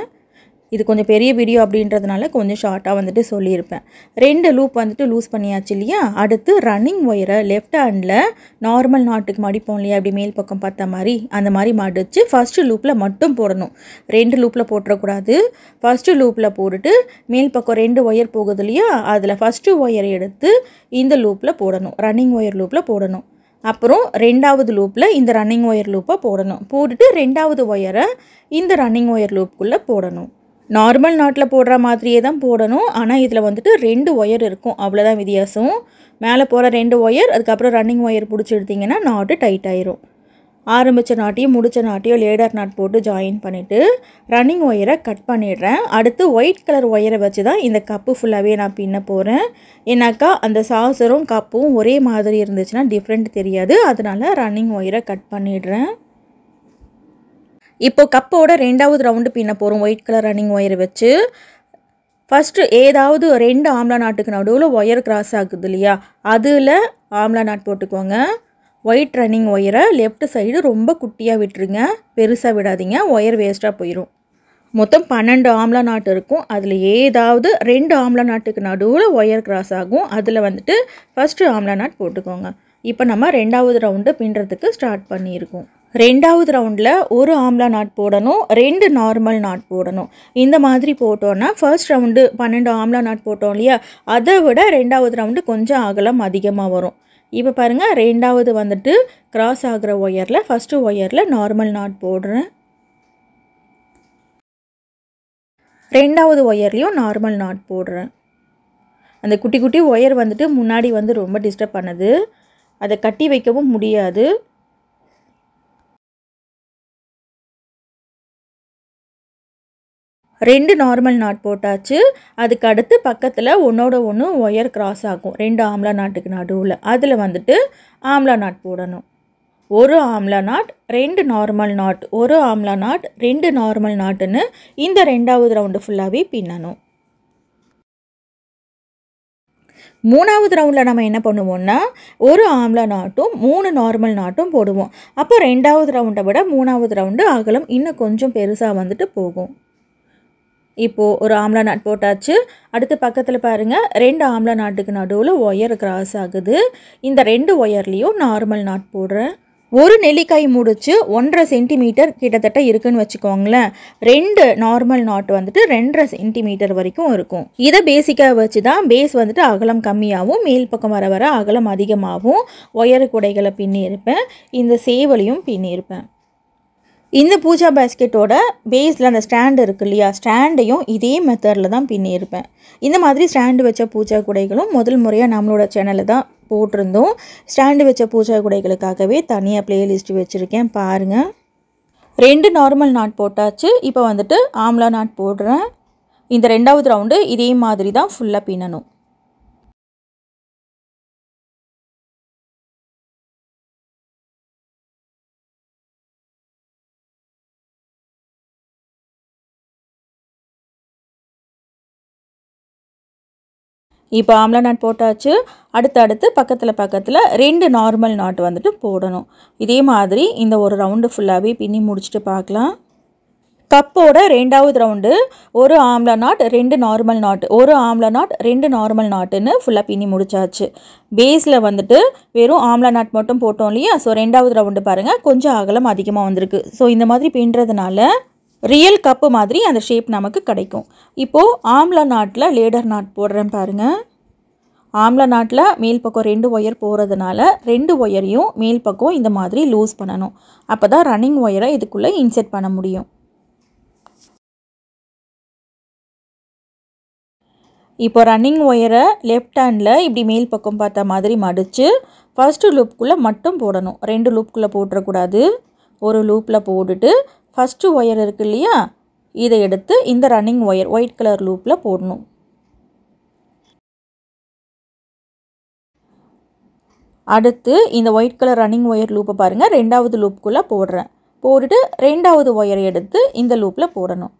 இது கொஞ்சம் பெரிய வீடியோ அப்படின்றதுனால கொஞ்சம் ஷார்ட்டாக வந்துட்டு சொல்லியிருப்பேன். 2 லூப் வந்துட்டு லூஸ் பண்ணியாச்சு இல்லையா. அடுத்து ரன்னிங் ஒயரை லெஃப்ட் ஹேண்டில் நார்மல் நாட்டுக்கு மடிப்போம் இல்லையா, அப்படி மேல் பக்கம் பார்த்த மாதிரி அந்த மாதிரி மடித்து ஃபஸ்ட்டு லூப்பில் மட்டும் போடணும். 2 லூப்பில் போட்டுறக்கூடாது. ஃபஸ்ட்டு லூப்பில் போட்டுட்டு மேல் பக்கம் 2 ஒயர் போகுது இல்லையா, அதில் ஃபஸ்ட்டு ஒயரை எடுத்து இந்த லூப்பில் போடணும், ரன்னிங் ஒயர் லூப்பில் போடணும். அப்புறம் 2வது லூப்பில் இந்த ரன்னிங் ஒயர் லூப்பை போடணும். போட்டுட்டு 2வது ஒயரை இந்த ரன்னிங் ஒயர் லூப்புக்குள்ளே போடணும். நார்மல் நாட்டில் போடுற மாதிரியே தான் போடணும். ஆனால் இதில் வந்துட்டு 2 ஒயர் இருக்கும், அவ்வளோதான் வித்தியாசம். மேலே போகிற 2 ஒயர், அதுக்கப்புறம் ரன்னிங் ஒயர் பிடிச்சி எடுத்திங்கன்னா நாட்டு டைட் ஆயிரும். ஆரம்பித்த நாட்டையும் முடித்த நாட்டையும் லேடர் நாட் போட்டு ஜாயின் பண்ணிவிட்டு ரன்னிங் ஒயரை கட் பண்ணிடுறேன். அடுத்து ஒயிட் கலர் ஒயரை வச்சு தான் இந்த கப்பு ஃபுல்லாகவே நான் பின்ன போகிறேன். ஏன்னாக்கா அந்த சாசரும் கப்பும் ஒரே மாதிரி இருந்துச்சுன்னா டிஃப்ரெண்ட் தெரியாது, அதனால ரன்னிங் ஒயரை கட் பண்ணிடுறேன். இப்போ கப்போட 2வது ரவுண்டு பின்ன போகிறோம் ஒயிட் கலர் ரன்னிங் ஒயரை வச்சு. ஃபஸ்ட்டு ஏதாவது 2 ஆம்லா நாட்டுக்கு நடுவில் ஒயர் கிராஸ் ஆகுது இல்லையா, அதில் ஆம்லா நாட் போட்டுக்கோங்க. ஒயிட் ரன்னிங் ஒயரை லெஃப்ட் சைடு ரொம்ப குட்டியாக விட்டுருங்க, பெருசாக விடாதீங்க, ஒயர் வேஸ்ட்டாக போயிடும். மொத்தம் 12 ஆம்லா நாட்டு இருக்கும். அதில் ஏதாவது 2 ஆம்லா நாட்டுக்கு நடுவில் ஒயர் கிராஸ் ஆகும், அதில் வந்துட்டு ஃபஸ்ட்டு ஆம்லா நாட் போட்டுக்கோங்க. இப்போ நம்ம 2வது ரவுண்டு பின்னுறதுக்கு ஸ்டார்ட் பண்ணியிருக்கோம். 2வது ரவுண்டில் ஒரு ஆம்லா நாட் போடணும், 2 நார்மல் நாட் போடணும். இந்த மாதிரி போட்டோன்னா ஃபர்ஸ்ட் ரவுண்டு 12 ஆம்லா நாட் போட்டோம் இல்லையா, அதை விட 2வது ரவுண்டு கொஞ்சம் அகலம் அதிகமாக வரும். இப்போ பாருங்கள், 2வது வந்துட்டு கிராஸ் ஆகிற ஒயரில் ஃபஸ்ட்டு ஒயரில் நார்மல் நாட் போடுறேன். 2வது ஒயர்லேயும் நார்மல் நாட் போடுறேன். அந்த குட்டி குட்டி ஒயர் வந்துட்டு முன்னாடி வந்து ரொம்ப டிஸ்டர்ப் பண்ணுது, அதை கட்டி வைக்கவும் முடியாது. ரெண்டு நார்மல் நாட் போட்டாச்சு. அதுக்கு அடுத்து பக்கத்தில் ஒன்றோட ஒன்று ஒயர் கிராஸ் ஆகும் 2 ஆம்லா நாட்டுக்கு நடுவில். அதில் வந்துட்டு ஆம்லா நாட் போடணும். ஒரு ஆம்லா நாட், 2 நார்மல் நாட், ஒரு ஆம்லா நாட், 2 நார்மல் நாட்டுன்னு இந்த 2வது ரவுண்டு ஃபுல்லாகவே பின்னணும். 3வது ரவுண்டில் நம்ம என்ன பண்ணுவோம்னா, ஒரு ஆம்லா நாட்டும் 3 நார்மல் நாட்டும் போடுவோம். அப்போ 2வது ரவுண்டை விட 3வது ரவுண்டு அகலம் இன்னும் கொஞ்சம் பெருசாக வந்துட்டு போகும். இப்போது ஒரு ஆம்லா நாட் போட்டாச்சு. அடுத்து பக்கத்தில் பாருங்கள், 2 ஆம்லா நாட்டுக்கு நடுவில் ஒயர் கிராஸ் ஆகுது. இந்த 2 ஒயர்லேயும் நார்மல் நாட் போடுறேன். ஒரு நெல்லிக்காய் முடிச்சு 1.5 சென்டிமீட்டர் கிட்டத்தட்ட இருக்குன்னு வச்சுக்கோங்களேன். 2 நார்மல் நாட் வந்துட்டு 2.5 சென்டிமீட்டர் வரைக்கும் இருக்கும். இதை பேசிக்காக வச்சு தான் பேஸ் வந்துட்டு அகலம் கம்மியாகவும் மேல் பக்கம் வர வர அகலம் அதிகமாகவும் ஒயர் குடைகளை பின்னியிருப்பேன். இந்த சேவலையும் பின்னியிருப்பேன். இந்த பூஜா பேஸ்கெட்டோட பேஸில் அந்த ஸ்டாண்டு இருக்கு இல்லையா, ஸ்டாண்டையும் இதே மெத்தடில் தான் பின்னியிருப்பேன். இந்த மாதிரி ஸ்டாண்டு வச்ச பூஜா குடைகளும் முதல் முறையாக நம்மளோட சேனலில் தான் போட்டிருந்தோம். ஸ்டாண்டு வச்ச பூஜா குடைகளுக்காகவே தனியாக பிளேலிஸ்ட் வச்சுருக்கேன், பாருங்கள். 2 நார்மல் நாட் போட்டாச்சு. இப்போ வந்துட்டு ஆம்லா நாட் போடுறேன். இந்த 2வது ரவுண்டு இதே மாதிரி தான் ஃபுல்லாக பின்னணும். இப்போ ஆம்லா நாட் போட்டாச்சு. அடுத்து பக்கத்தில் 2 நார்மல் நாட் வந்துட்டு போடணும். இதே மாதிரி இந்த ஒரு ரவுண்டு ஃபுல்லாகவே பின்னி முடிச்சுட்டு பார்க்கலாம். கப்போட 2வது ரவுண்டு ஒரு ஆம்லா நாட், 2 நார்மல் நாட், ஒரு ஆம்லா நாட், 2 நார்மல் நாட்டுன்னு ஃபுல்லாக பின்னி முடிச்சாச்சு. பேஸில் வந்துட்டு வெறும் ஆம்லா நாட் மட்டும் போட்டோம் இல்லையா, ஸோ 2வது ரவுண்டு பாருங்கள் கொஞ்சம் அகலம் அதிகமாக வந்திருக்கு. ஸோ இந்த மாதிரி பின்னுறதுனால ரியல் கப்பு மாதிரி அந்த ஷேப் நமக்கு கிடைக்கும். இப்போது ஆம்லா நாட்டில் லேடர் நாட் போடுறேன் பாருங்கள். ஆம்லா நாட்டில் மேல் பக்கம் 2 ஒயர் போகிறதுனால 2 ஒயரையும் மேல் பக்கம் இந்த மாதிரி லூஸ் பண்ணணும். அப்போ தான் ரன்னிங் ஒயரை இதுக்குள்ளே இன்செர்ட் பண்ண முடியும். இப்போ ரன்னிங் ஒயரை லெஃப்ட் ஹேண்டில் இப்படி மேல் பக்கம் பார்த்த மாதிரி மடித்து ஃபஸ்ட்டு லூப்புக்குள்ளே மட்டும் போடணும். 2 லூப்புக்குள்ளே போட்டுறக்கூடாது. ஒரு லூப்பில் போட்டுட்டு ஃபஸ்ட்டு ஒயர் இருக்கு இல்லையா, இதை எடுத்து இந்த ரன்னிங் ஒயர் ஒயிட் கலர் லூப்பில் போடணும். அடுத்து இந்த ஒயிட் கலர் ரன்னிங் ஒயர் லூப்பை பாருங்கள், 2வது லூப்புக்குள்ளே போடுறேன். போட்டுட்டு 2வது ஒயரை எடுத்து இந்த லூப்பில் போடணும்.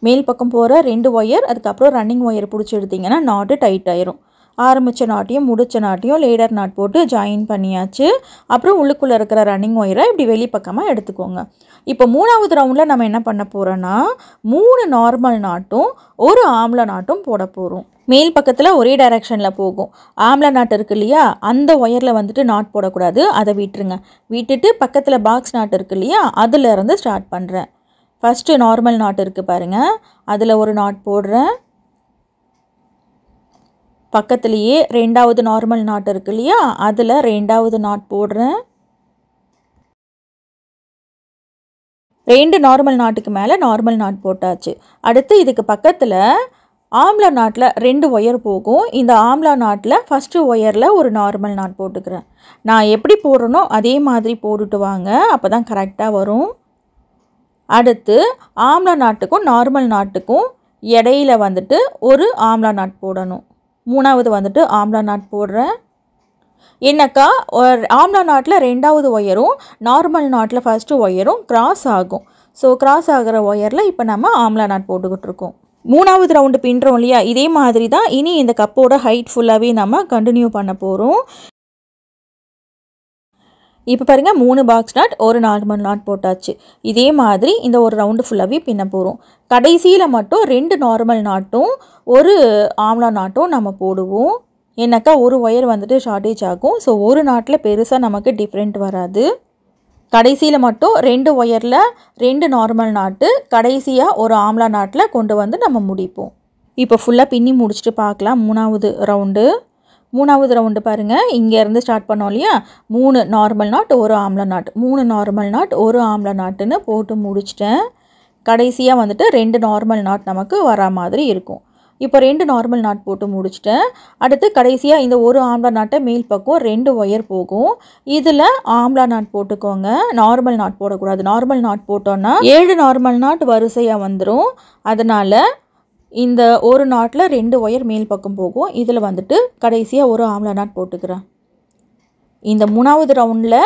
மேல் பக்கம் போகிற 2 ஒயர், அதுக்கப்புறம் ரன்னிங் ஒயர் பிடிச்சி எடுத்திங்கன்னா நாட்டு டைட் ஆயிரும். ஆரம்பித்த நாட்டையும் முடிச்ச நாட்டையும் லேடர் நாட் போட்டு ஜாயின் பண்ணியாச்சு. அப்புறம் உள்ளுக்குள்ளே இருக்கிற ரன்னிங் ஒயரை இப்படி வெளிப்பக்கமாக எடுத்துக்கோங்க. இப்போ 3வது ரவுண்டில் நம்ம என்ன பண்ண போகிறோன்னா 3 நார்மல் நாட்டும் ஒரு ஆம்லா நாட்டும் போட போகிறோம். மேல் பக்கத்தில் ஒரே டைரெக்ஷனில் போகும். ஆம்லா நாட் இருக்கு இல்லையா, அந்த ஒயரில் வந்துட்டு நாட் போடக்கூடாது, அதை விட்டுருங்க. விட்டுட்டு பக்கத்தில் பாக்ஸ் நாட் இருக்கு இல்லையா, அதுலேருந்து ஸ்டார்ட் பண்ணுறேன். ஃபஸ்ட்டு நார்மல் நாட் இருக்குது பாருங்கள், அதில் ஒரு நாட் போடுறேன். பக்கத்துலேயே 2வது நார்மல் நாட் இருக்கு இல்லையா, அதில் 2வது நாட் போடுறேன். 2 நார்மல் நாட்டுக்கு மேலே நார்மல் நாட் போட்டாச்சு. அடுத்து இதுக்கு பக்கத்தில் ஆம்லா நாட்டில் 2 ஒயர் போகும். இந்த ஆம்லா நாட்டில் ஃபஸ்ட்டு ஒயரில் ஒரு நார்மல் நாட் போட்டுக்கிறேன். நான் எப்படி போடுறனோ அதே மாதிரி போட்டுட்டு வாங்க, அப்போ தான் கரெக்டாக வரும். அடுத்து ஆம்லா நாட்டுக்கும் நார்மல் நாட்டுக்கும் இடையில வந்துட்டு ஒரு ஆம்லா நாட் போடணும். 3வது வந்துட்டு ஆம்லா நாட் போடுறேன். என்னக்கா ஆம்லா நாட்டில் 2வது ஒயரும் நார்மல் நாட்டில் ஃபஸ்ட்டு ஒயரும் கிராஸ் ஆகும். ஸோ கிராஸ் ஆகிற ஒயரில் இப்போ நம்ம ஆம்லா நாட் போட்டுக்கிட்டு இருக்கோம். 3வது ரவுண்டு பின்னுறோம் இல்லையா, இதே மாதிரி தான் இனி இந்த கப்போட ஹைட் ஃபுல்லாகவே நம்ம கண்டினியூ பண்ண போகிறோம். இப்போ பாருங்கள் 3 பாக்ஸ் நாட் ஒரு நார்மல் நாட் போட்டாச்சு. இதே மாதிரி இந்த ஒரு ரவுண்டு ஃபுல்லாகவே பின்ன போகிறோம். கடைசியில் மட்டும் 2 நார்மல் நாட்டும் ஒரு ஆம்லா நாட்டும் நம்ம போடுவோம். ஏன்னாக்கா ஒரு ஒயர் வந்துட்டு ஷார்ட்டேஜ் ஆகும். ஸோ ஒரு நாட்டில் பெருசாக நமக்கு டிஃப்ரெண்ட் வராது. கடைசியில் மட்டும் 2 ஒயரில் 2 நார்மல் நாட்டு, கடைசியாக ஒரு ஆம்லா நாட்டில் கொண்டு வந்து நம்ம முடிப்போம். இப்போ ஃபுல்லாக பின்னி முடிச்சுட்டு பார்க்கலாம். 3வது ரவுண்டு பாருங்கள், இங்கேருந்து ஸ்டார்ட் பண்ணோம் இல்லையா, 3 நார்மல் நாட் ஒரு ஆம்லா நாட், 3 நார்மல் நாட் ஒரு ஆம்லா நாட்டுன்னு போட்டு முடிச்சிட்டேன். கடைசியாக வந்துட்டு 2 நார்மல் நாட் நமக்கு வரா மாதிரி இருக்கும். இப்போ 2 நார்மல் நாட் போட்டு முடிச்சிட்டேன். அடுத்து கடைசியாக இந்த ஒரு ஆம்லா நாட்டை மேல் பக்கம் 2 ஒயர் போகும். இதில் ஆம்லா நாட் போட்டுக்கோங்க, நார்மல் நாட் போடக்கூடாது. நார்மல் நாட் போட்டோன்னா 7 நார்மல் நாட் வரிசையாக வந்துடும். அதனால் இந்த ஒரு நாட்டில் 2 ஒயர் மேல் பக்கம் போகும். இதில் வந்துட்டு கடைசியாக ஒரு ஆம்லா நாட் போட்டுக்கிறேன். இந்த 3வது ரவுண்டில்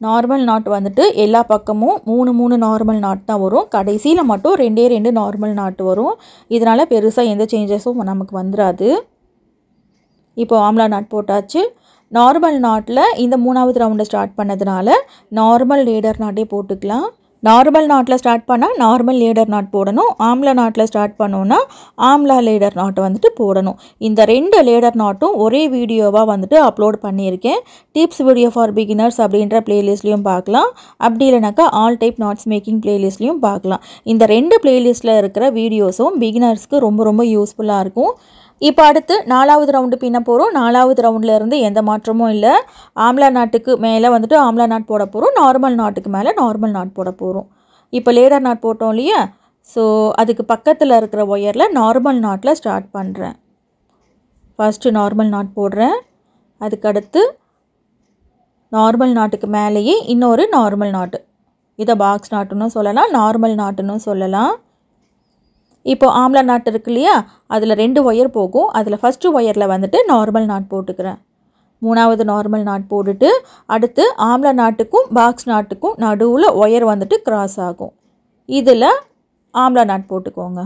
நார்மல் நாட் வந்துட்டு எல்லா பக்கமும் 3 நார்மல் நாட் தான் வரும். கடைசியில் மட்டும் 2 நார்மல் நாட் வரும். இதனால் பெருசாக எந்த சேஞ்சஸும் நமக்கு வந்துடாது. இப்போ ஆம்லா நாட் போட்டாச்சு. நார்மல் நாட்டில் இந்த 3வது ரவுண்டை ஸ்டார்ட் பண்ணதுனால நார்மல் லேடர் நாட்டே போட்டுக்கலாம். நார்மல் நாட்டில் ஸ்டார்ட் பண்ணால் நார்மல் லேடர் நாட் போடணும். ஆம்லா நாட்டில் ஸ்டார்ட் பண்ணோன்னா ஆம்லா லேடர் நாட் வந்துட்டு போடணும். இந்த 2 லேடர் நாட்டும் ஒரே வீடியோவாக வந்துட்டு அப்லோட் பண்ணியிருக்கேன். டிப்ஸ் வீடியோ ஃபார் பிகினர்ஸ் அப்படின்ற பிளேலிஸ்ட்லேயும் பார்க்கலாம். அப்படி இல்லைனாக்கா ஆல் டைப் நாட்ஸ் மேக்கிங் பிளேலிஸ்ட்லேயும் பார்க்கலாம். இந்த 2 பிளேலிஸ்ட்டில் இருக்கிற வீடியோஸும் பிகினர்ஸ்க்கு ரொம்ப யூஸ்ஃபுல்லாக இருக்கும். இப்போ அடுத்து 4வது ரவுண்டு பின்ன போகிறோம். 4வது ரவுண்ட்லேருந்து எந்த மாற்றமும் இல்லை. ஆம்லா நாட்டுக்கு மேலே வந்துட்டு ஆம்லா நாட் போட போகிறோம். நார்மல் நாட்டுக்கு மேலே நார்மல் நாட் போட போகிறோம். இப்போ லேடர் நாட் போட்டோம் இல்லையா, ஸோ அதுக்கு பக்கத்தில் இருக்கிற ஒயரில் நார்மல் நாட்டில் ஸ்டார்ட் பண்ணுறேன். ஃபஸ்ட்டு நார்மல் நாட் போடுறேன். அதுக்கடுத்து நார்மல் நாட்டுக்கு மேலேயே இன்னொரு நார்மல் நாட்டு, இதை பாக்ஸ் நாட்டுன்னு சொல்லலாம், நார்மல் நாட்டுன்னு சொல்லலாம். இப்போ ஆம்லா நாட் இருக்கு இல்லையா, அதில் 2 ஒயர் போகும். அதில் ஃபஸ்ட்டு ஒயரில் வந்துட்டு நார்மல் நாட் போட்டுக்கிறேன். 3வது நார்மல் நாட் போட்டுட்டு அடுத்து ஆம்லா நாட்டுக்கும் பாக்ஸ் நாட்டுக்கும் நடுவில் ஒயர் வந்துட்டு கிராஸ் ஆகும். இதில் ஆம்லா நாட் போட்டுக்கோங்க.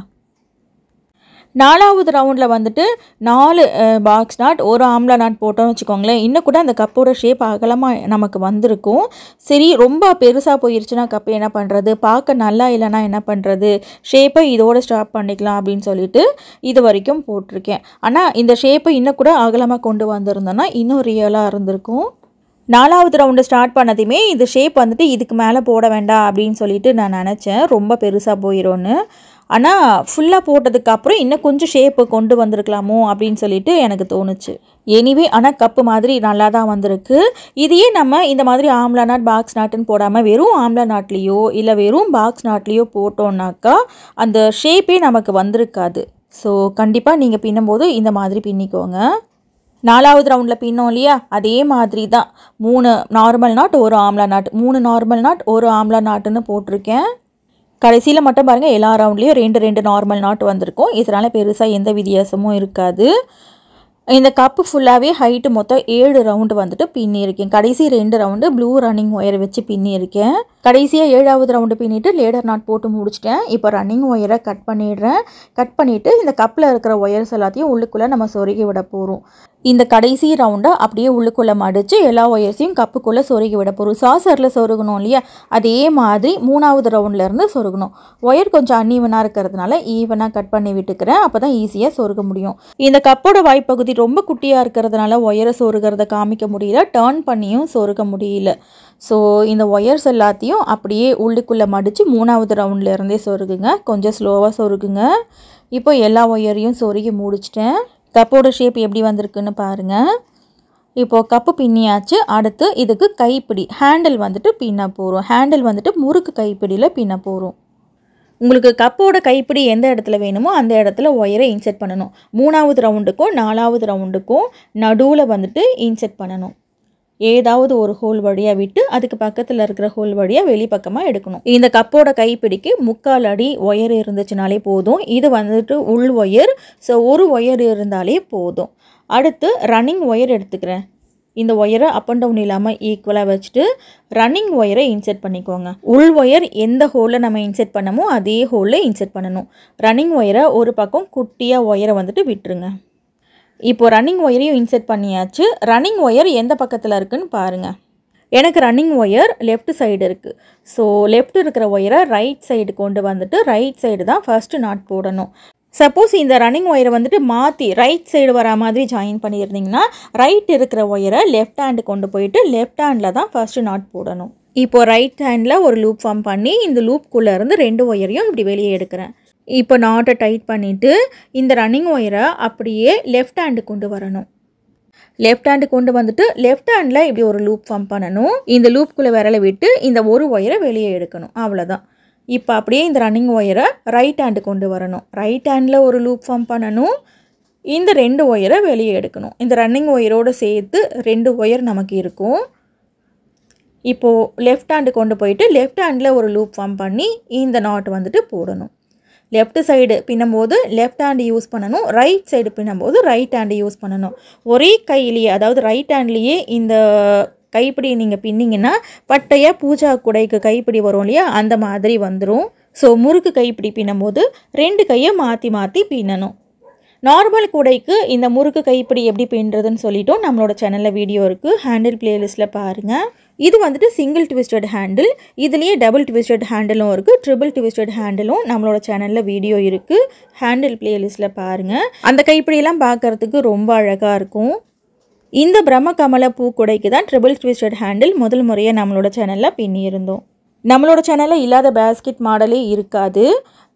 4வது ரவுண்டில் வந்துட்டு 4 பாக்ஸ் நாட் ஒரு ஆம்லா நாட் போட்டோன்னு வச்சுக்கோங்களேன், இன்னும் கூட அந்த கப்போட ஷேப் அகலமாக நமக்கு வந்திருக்கும். சரி, ரொம்ப பெருசாக போயிருச்சுன்னா கப்பு என்ன பண்ணுறது, பார்க்க நல்லா இல்லைன்னா என்ன பண்ணுறது, ஷேப்பை இதோட ஸ்டாப் பண்ணிக்கலாம் அப்படின்னு சொல்லிட்டு இது வரைக்கும் போட்டிருக்கேன். ஆனால் இந்த ஷேப்பை இன்னும் கூட அகலமாக கொண்டு வந்திருந்தோன்னா இன்னும் ரியலாக இருந்திருக்கும். 4வது ரவுண்டு ஸ்டார்ட் பண்ணதுமே இந்த ஷேப் வந்துட்டு இதுக்கு மேலே போட வேண்டாம் அப்படின்னு சொல்லிட்டு நான் நினச்சேன், ரொம்ப பெருசாக போயிடும்னு. ஆனால் ஃபுல்லாக போட்டதுக்கப்புறம் இன்னும் கொஞ்சம் ஷேப்பு கொண்டு வந்திருக்கலாமோ அப்படின்னு சொல்லிட்டு எனக்கு தோணுச்சு. எனிவே ஆனால் கப்பு மாதிரி நல்லா தான் வந்திருக்கு. இதையே நம்ம இந்த மாதிரி ஆம்லா நாட் பாக்ஸ் நாட்டுன்னு போடாமல் வெறும் ஆம்லா நாட்லேயோ இல்லை வெறும் பாக்ஸ் நாட்லேயோ போட்டோம்னாக்கா அந்த ஷேப்பே நமக்கு வந்திருக்காது. ஸோ கண்டிப்பாக நீங்கள் பின்னும்போது இந்த மாதிரி பின்னிக்கோங்க. 4வது ரவுண்டில் பின்னோம் இல்லையா, அதே மாதிரி தான் 3 நார்மல் நாட் ஒரு ஆம்லா நாட், 3 நார்மல் நாட் ஒரு ஆம்லா நாட்டுன்னு போட்டிருக்கேன். கடைசியில் மட்டும் பாருங்கள் எல்லா ரவுண்ட்லேயும் 2 நார்மல் நாட் வந்திருக்கும். இதனால் பெருசாக எந்த வித்தியாசமும் இருக்காது. இந்த கப்பு ஃபுல்லாகவே ஹைட்டு மொத்தம் 7 ரவுண்டு வந்துட்டு பின்னியிருக்கேன். கடைசி 2 ரவுண்டு ப்ளூ ரன்னிங் ஒயரை வச்சு பின்னியிருக்கேன். கடைசியாக 7வது ரவுண்டு பின்னிட்டு லேடர் நாட் போட்டு முடிச்சிட்டேன். இப்போ ரன்னிங் ஒயரை கட் பண்ணிடுறேன். கட் பண்ணிவிட்டு இந்த கப்பில் இருக்கிற ஒயர்ஸ் எல்லாத்தையும் உள்ளுக்குள்ளே நம்ம சொருகி விட போகிறோம். இந்த கடைசி ரவுண்டை அப்படியே உள்ளுக்குள்ளே மடித்து எல்லா ஒயர்ஸையும் கப்புக்குள்ளே சொருகி விட போகிறோம். சாசரில் சொருகணும் இல்லையா, அதே மாதிரி 3வது ரவுண்ட்லேருந்து சொருகணும். ஒயர் கொஞ்சம் அன்ஈவனாக இருக்கிறதுனால ஈவனாக கட் பண்ணி விட்டுக்கிறேன், அப்போ தான் ஈஸியாக சொருக முடியும். இந்த கப்போட வாய்ப்பகுதி ரொம்ப குட்டியாக இருக்கிறதுனால ஒயரை சொருகிறத காமிக்க முடியல, டர்ன் பண்ணியும் சொருக முடியல. ஸோ இந்த ஒயர்ஸ் எல்லாத்தையும் அப்படியே உள்ளுக்குள்ளே மடித்து 3வது ரவுண்ட்லேருந்தே சொருகுங்க. கொஞ்சம் ஸ்லோவாக சொருகுங்க. இப்போ எல்லா ஒயரையும் சொருகி முடிச்சிட்டேன். கப்போட ஷேப் எப்படி வந்திருக்குன்னு பாருங்கள். இப்போது கப்பு பின்னியாச்சு. அடுத்து இதுக்கு கைப்பிடி ஹேண்டில் வந்துட்டு பின்ன போகிறோம். ஹேண்டில் வந்துட்டு முறுக்கு கைப்பிடியில் பின்ன போகிறோம். உங்களுக்கு கப்போட கைப்பிடி எந்த இடத்துல வேணுமோ அந்த இடத்துல ஒயரை இன்செர்ட் பண்ணணும். 3வது ரவுண்டுக்கும் 4வது ரவுண்டுக்கும் நடுவில் வந்துட்டு இன்செர்ட் பண்ணணும். ஏதாவது ஒரு ஹோல் வழியாக விட்டு அதுக்கு பக்கத்தில் இருக்கிற ஹோல் வழியாக வெளிப்பக்கமாக எடுக்கணும். இந்த கப்போட கைப்பிடிக்கு 3/4 அடி ஒயர் இருந்துச்சுனாலே போதும். இது வந்துட்டு உள் ஒயர், ஸோ ஒரு ஒயர் இருந்தாலே போதும். அடுத்து ரன்னிங் ஒயர் எடுத்துக்கிறேன். இந்த ஒயரை அப் அண்ட் டவுன் இல்லாமல் ஈக்குவலாக வச்சுட்டு ரன்னிங் ஒயரை இன்செர்ட் பண்ணிக்கோங்க. உள் ஒயர் எந்த ஹோலில் நம்ம இன்செர்ட் பண்ணமோ அதே ஹோலில் இன்செர்ட் பண்ணணும். ரன்னிங் ஒயரை ஒரு பக்கம் குட்டியாக ஒயரை வந்துட்டு விட்டுருங்க. இப்போ ரன்னிங் ஒயரையும் இன்செர்ட் பண்ணியாச்சு. ரன்னிங் ஒயர் எந்த பக்கத்தில் இருக்குன்னு பாருங்கள். எனக்கு ரன்னிங் ஒயர் லெஃப்ட் சைடு இருக்குது. ஸோ லெஃப்ட் இருக்கிற ஒயரை ரைட் சைடு கொண்டு வந்துட்டு ரைட் சைடு தான் ஃபர்ஸ்ட் நாட் போடணும். சப்போஸ் இந்த ரன்னிங் ஒயரை வந்துட்டு மாற்றி ரைட் சைடு வர மாதிரி ஜாயின் பண்ணியிருந்தீங்கன்னா ரைட் இருக்கிற ஒயரை லெஃப்ட் ஹேண்டு கொண்டு போயிட்டு லெஃப்ட் ஹேண்டில் தான் ஃபர்ஸ்ட் நாட் போடணும். இப்போது ரைட் ஹேண்டில் ஒரு லூப் ஃபார்ம் பண்ணி இந்த லூப்குள்ளே இருந்து 2 ஒயரையும் இப்படி வெளியே எடுக்கிறேன். இப்போ நாட்டை டைட் பண்ணிவிட்டு இந்த ரன்னிங் ஒயரை அப்படியே லெஃப்ட் ஹேண்டு கொண்டு வரணும். லெஃப்ட் ஹேண்டு கொண்டு வந்துட்டு லெஃப்ட் ஹேண்டில் இப்படி ஒரு லூப் ஃபார்ம் பண்ணணும். இந்த லூப்புக்குள்ளே விரலை விட்டு இந்த ஒரு ஒயரை வெளியே எடுக்கணும். அவ்வளோதான். இப்போ அப்படியே இந்த ரன்னிங் ஒயரை ரைட் ஹேண்டு கொண்டு வரணும். ரைட் ஹேண்டில் ஒரு லூப் ஃபார்ம் பண்ணணும். இந்த 2 ஒயரை வெளியே எடுக்கணும். இந்த ரன்னிங் ஒயரோடு சேர்த்து 2 ஒயர் நமக்கு இருக்கும். இப்போது லெஃப்ட் ஹேண்டு கொண்டு போயிட்டு லெஃப்ட் ஹேண்டில் ஒரு லூப் ஃபார்ம் பண்ணி இந்த நாட் வந்துட்டு போடணும். லெஃப்ட் சைடு பின்னும்போது லெஃப்ட் ஹேண்டு யூஸ் பண்ணணும், ரைட் சைடு பின்னும்போது ரைட் ஹேண்டு யூஸ் பண்ணணும். ஒரே கையிலேயே, அதாவது ரைட் ஹேண்ட்லேயே இந்த கைப்பிடி நீங்கள் பின்னிங்கன்னா பட்டையாக பூஜா குடைக்கு கைப்பிடி வரும் இல்லையா, அந்த மாதிரி வந்துடும். ஸோ முறுக்கு கைப்பிடி பின்னும்போது 2 கையை மாற்றி மாற்றி பின்னணும். நார்மல் கூடைக்கு இந்த முறுக்கு கைப்பிடி எப்படி பின்னுறதுன்னு சொல்லிட்டோம். நம்மளோட சேனலில் வீடியோ இருக்குது, ஹேண்டில் பிளேலிஸ்ட்டில் பாருங்கள். இது வந்துட்டு சிங்கிள் ட்விஸ்டட் ஹேண்டில். இதுலேயே டபுள் ட்விஸ்டட் ஹேண்டிலும் இருக்குது, ட்ரிபிள் ட்விஸ்டட் ஹேண்டிலும் நம்மளோட சேனலில் வீடியோ இருக்குது, ஹேண்டில் பிளேலிஸ்ட்டில் பாருங்கள். அந்த கைப்பிடியெல்லாம் பார்க்குறதுக்கு ரொம்ப அழகாக இருக்கும். இந்த பிரம்ம கமல பூக்குடைக்கு தான் ட்ரிபிள் ட்விஸ்டட் ஹேண்டில் முதல் முறையாக நம்மளோட சேனலில் பின்னியிருந்தோம். நம்மளோட சேனலில் இல்லாத பேஸ்கெட் மாடலே இருக்காது.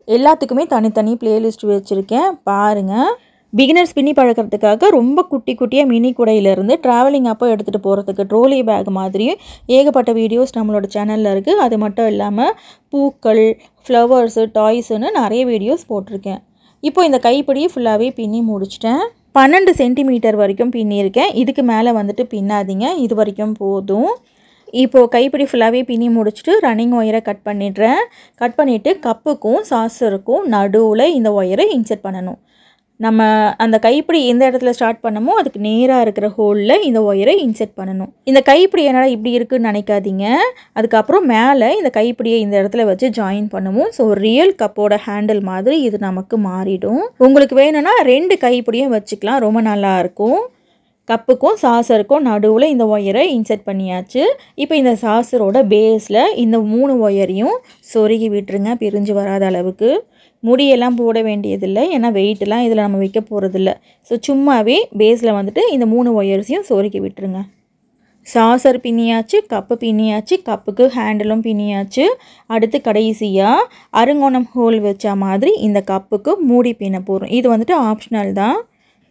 எல்லாத்துக்குமே தனித்தனி பிளேலிஸ்ட் வச்சுருக்கேன், பாருங்கள். பிகினர்ஸ் பின்னி பழக்கிறதுக்காக ரொம்ப குட்டி குட்டியாக மினி கூடையிலேருந்து ட்ராவலிங் அப்போ எடுத்துகிட்டு போகிறதுக்கு ட்ரோலி பேக் மாதிரியும் ஏகப்பட்ட வீடியோஸ் நம்மளோட சேனலில் இருக்குது. அது மட்டும் இல்லாமல் பூக்கள், ஃப்ளவர்ஸு, டாய்ஸுன்னு நிறைய வீடியோஸ் போட்டிருக்கேன். இப்போ இந்த கைப்பிடியை ஃபுல்லாகவே பின்னி முடிச்சிட்டேன். 12 சென்டிமீட்டர் வரைக்கும் பின்னியிருக்கேன். இதுக்கு மேலே வந்துட்டு பின்னாதீங்க, இது வரைக்கும் போதும். இப்போது கைப்பிடி ஃபுல்லாகவே பின்னி முடிச்சுட்டு ரன்னிங் ஒயரை கட் பண்ணிடுறேன். கட் பண்ணிவிட்டு கப்புக்கும் சாஸருக்கும் நடுவில் இந்த ஒயரை இன்செர்ட் பண்ணணும். நம்ம அந்த கைப்பிடி எந்த இடத்துல ஸ்டார்ட் பண்ணமோ அதுக்கு நேராக இருக்கிற ஹோலில் இந்த ஒயரை இன்செர்ட் பண்ணணும். இந்த கைப்பிடி என்னடா இப்படி இருக்குன்னு நினைக்காதீங்க. அதுக்கப்புறம் மேலே இந்த கைப்பிடியை இந்த இடத்துல வச்சு ஜாயின் பண்ணுவோம். ஸோ ரியல் கப்போட ஹேண்டில் மாதிரி இது நமக்கு மாறிடும். உங்களுக்கு வேணும்னா 2 கைப்பிடியும் வச்சுக்கலாம், ரொம்ப நல்லாயிருக்கும். கப்புக்கும் சாசருக்கும் நடுவில் இந்த ஒயரை இன்செர்ட் பண்ணியாச்சு. இப்போ இந்த சாசரோட பேஸில் இந்த 3 ஒயரையும் சொருகி விட்டுருங்க, பிரிஞ்சு வராத அளவுக்கு. முடியெல்லாம் போட வேண்டியதில்லை, ஏன்னா வெயிட்டெல்லாம் இதில் நம்ம வைக்க போகிறதில்ல. ஸோ சும்மாவே பேஸில் வந்துட்டு இந்த 3 ஒயர்ஸையும் சொருகி விட்டுருங்க. சாசர் பின்னியாச்சு, கப்பு பின்னியாச்சு, கப்புக்கு ஹேண்டிலும் பின்னியாச்சு. அடுத்து கடைசியாக அருங்கோணம் ஹோல் வச்ச மாதிரி இந்த கப்புக்கு மூடி பின்ன போகிறோம். இது வந்துட்டு ஆப்ஷனல் தான்.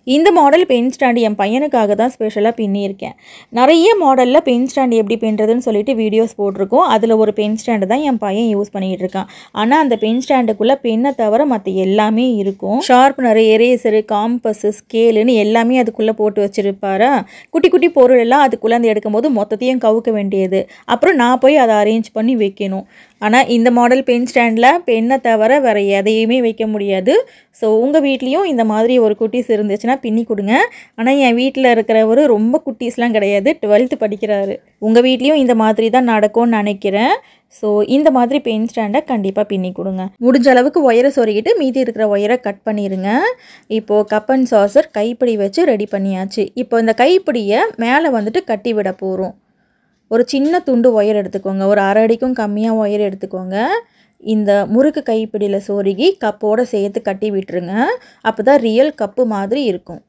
இந்த மாடல் பென் ஸ்டாண்டு என் பையனுக்காக தான் ஸ்பெஷலாக பின்னியிருக்கேன். நிறைய மாடலில் பென் ஸ்டாண்டு எப்படி பின்னுறதுன்னு சொல்லிட்டு வீடியோஸ் போட்டிருக்கோம். அதில் ஒரு பென் ஸ்டாண்டு தான் என் பையன் யூஸ் பண்ணிகிட்டு இருக்கான். ஆனால் அந்த பென் ஸ்டாண்டுக்குள்ளே பெண்ணை தவிர மற்ற எல்லாமே இருக்கும். ஷார்ப்னரு, எரேசரு, காம்பஸ்ஸு, ஸ்கேலுன்னு எல்லாமே அதுக்குள்ளே போட்டு வச்சுருப்பாரா. குட்டி குட்டி பொருள் எல்லாம் அதுக்குள்ளே எடுக்கும்போது மொத்தத்தையும் கவுக்க வேண்டியது. அப்புறம் நான் போய் அதை அரேஞ்ச் பண்ணி வைக்கணும். ஆனால் இந்த மாடல் பென் ஸ்டாண்டில் பென்னை தவிர வேறு எதையுமே வைக்க முடியாது. ஸோ உங்கள் வீட்லேயும் இந்த மாதிரி ஒரு குட்டீஸ் இருந்துச்சுன்னா பின்னி கொடுங்க. ஆனால் என் வீட்டில் இருக்கிறவர் ரொம்ப குட்டீஸ்லாம் கிடையாது, 12th படிக்கிறாரு. உங்கள் வீட்லேயும் இந்த மாதிரி தான் நடக்கும்னு நினைக்கிறேன். ஸோ இந்த மாதிரி பென் ஸ்டாண்டை கண்டிப்பாக பின்னி கொடுங்க. முடிஞ்ச அளவுக்கு ஒயரை சொருகிட்டு மீதி இருக்கிற ஒயரை கட் பண்ணிடுங்க. இப்போது கப் அண்ட் சாசர் கைப்பிடி வச்சு ரெடி பண்ணியாச்சு. இப்போ இந்த கைப்பிடியை மேலே வந்துட்டு கட்டி விட போகிறோம். ஒரு சின்ன துண்டு ஒயர் எடுத்துக்கோங்க, ஒரு அரை அடிக்கும் கம்மியாக ஒயர் எடுத்துக்கோங்க. இந்த முறுக்கு கைப்பிடியில் சொருகி கப்போடு சேர்த்து கட்டி விட்டுருங்க. அப்போ தான் ரியல் கப்பு மாதிரி இருக்கும்.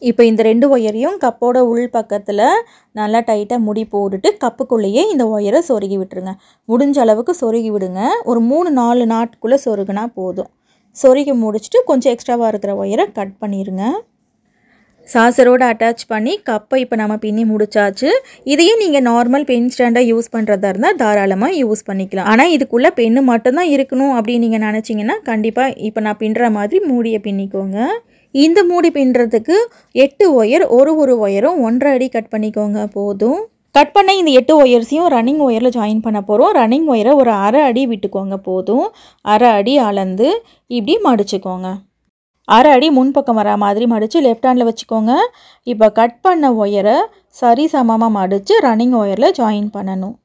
இப்போ இந்த 2 ஒயரையும் கப்போட உள் பக்கத்தில் நல்லா டைட்டாக முடி போட்டுட்டு கப்புக்குள்ளேயே இந்த ஒயரை சொருகி விட்டுருங்க. முடிஞ்ச அளவுக்கு சொருகி விடுங்க. ஒரு 3-4 நாட்குள்ளே சொருகுனா போதும். சொருகி முடிச்சுட்டு கொஞ்சம் எக்ஸ்ட்ராவாக இருக்கிற ஒயரை கட் பண்ணிடுங்க. சாசரோடு அட்டாச் பண்ணி கப்பை இப்போ நம்ம பின்னி முடிச்சாச்சு. இதையே நீங்கள் நார்மல் பென் ஸ்டாண்டை யூஸ் பண்ணுறதா இருந்தால் தாராளமாக யூஸ் பண்ணிக்கலாம். ஆனால் இதுக்குள்ளே பென்னு மட்டும்தான் இருக்கணும் அப்படின்னு நீங்கள் நினச்சிங்கன்னா கண்டிப்பாக இப்போ நான் பின்னுற மாதிரி மூடியை பின்னிக்கோங்க. இந்த மூடி பின்னுறதுக்கு 8 ஒயர், ஒரு ஒயரும் 1.5 அடி கட் பண்ணிக்கோங்க போதும். கட் பண்ண இந்த 8 ஒயர்ஸையும் ரன்னிங் ஒயரில் ஜாயின் பண்ண போகிறோம். ரன்னிங் ஒயரை ஒரு அரை அடி விட்டுக்கோங்க போதும். அரை அடி அளந்து இப்படி மடிச்சுக்கோங்க. அரை அடி முன்பக்கம் வர மாதிரி மடித்து லெஃப்ட் ஹேண்டில் வச்சுக்கோங்க. இப்போ கட் பண்ண ஒயரை சரி சமமாக மடித்து ரன்னிங் ஒயரில் ஜாயின் பண்ணணும்.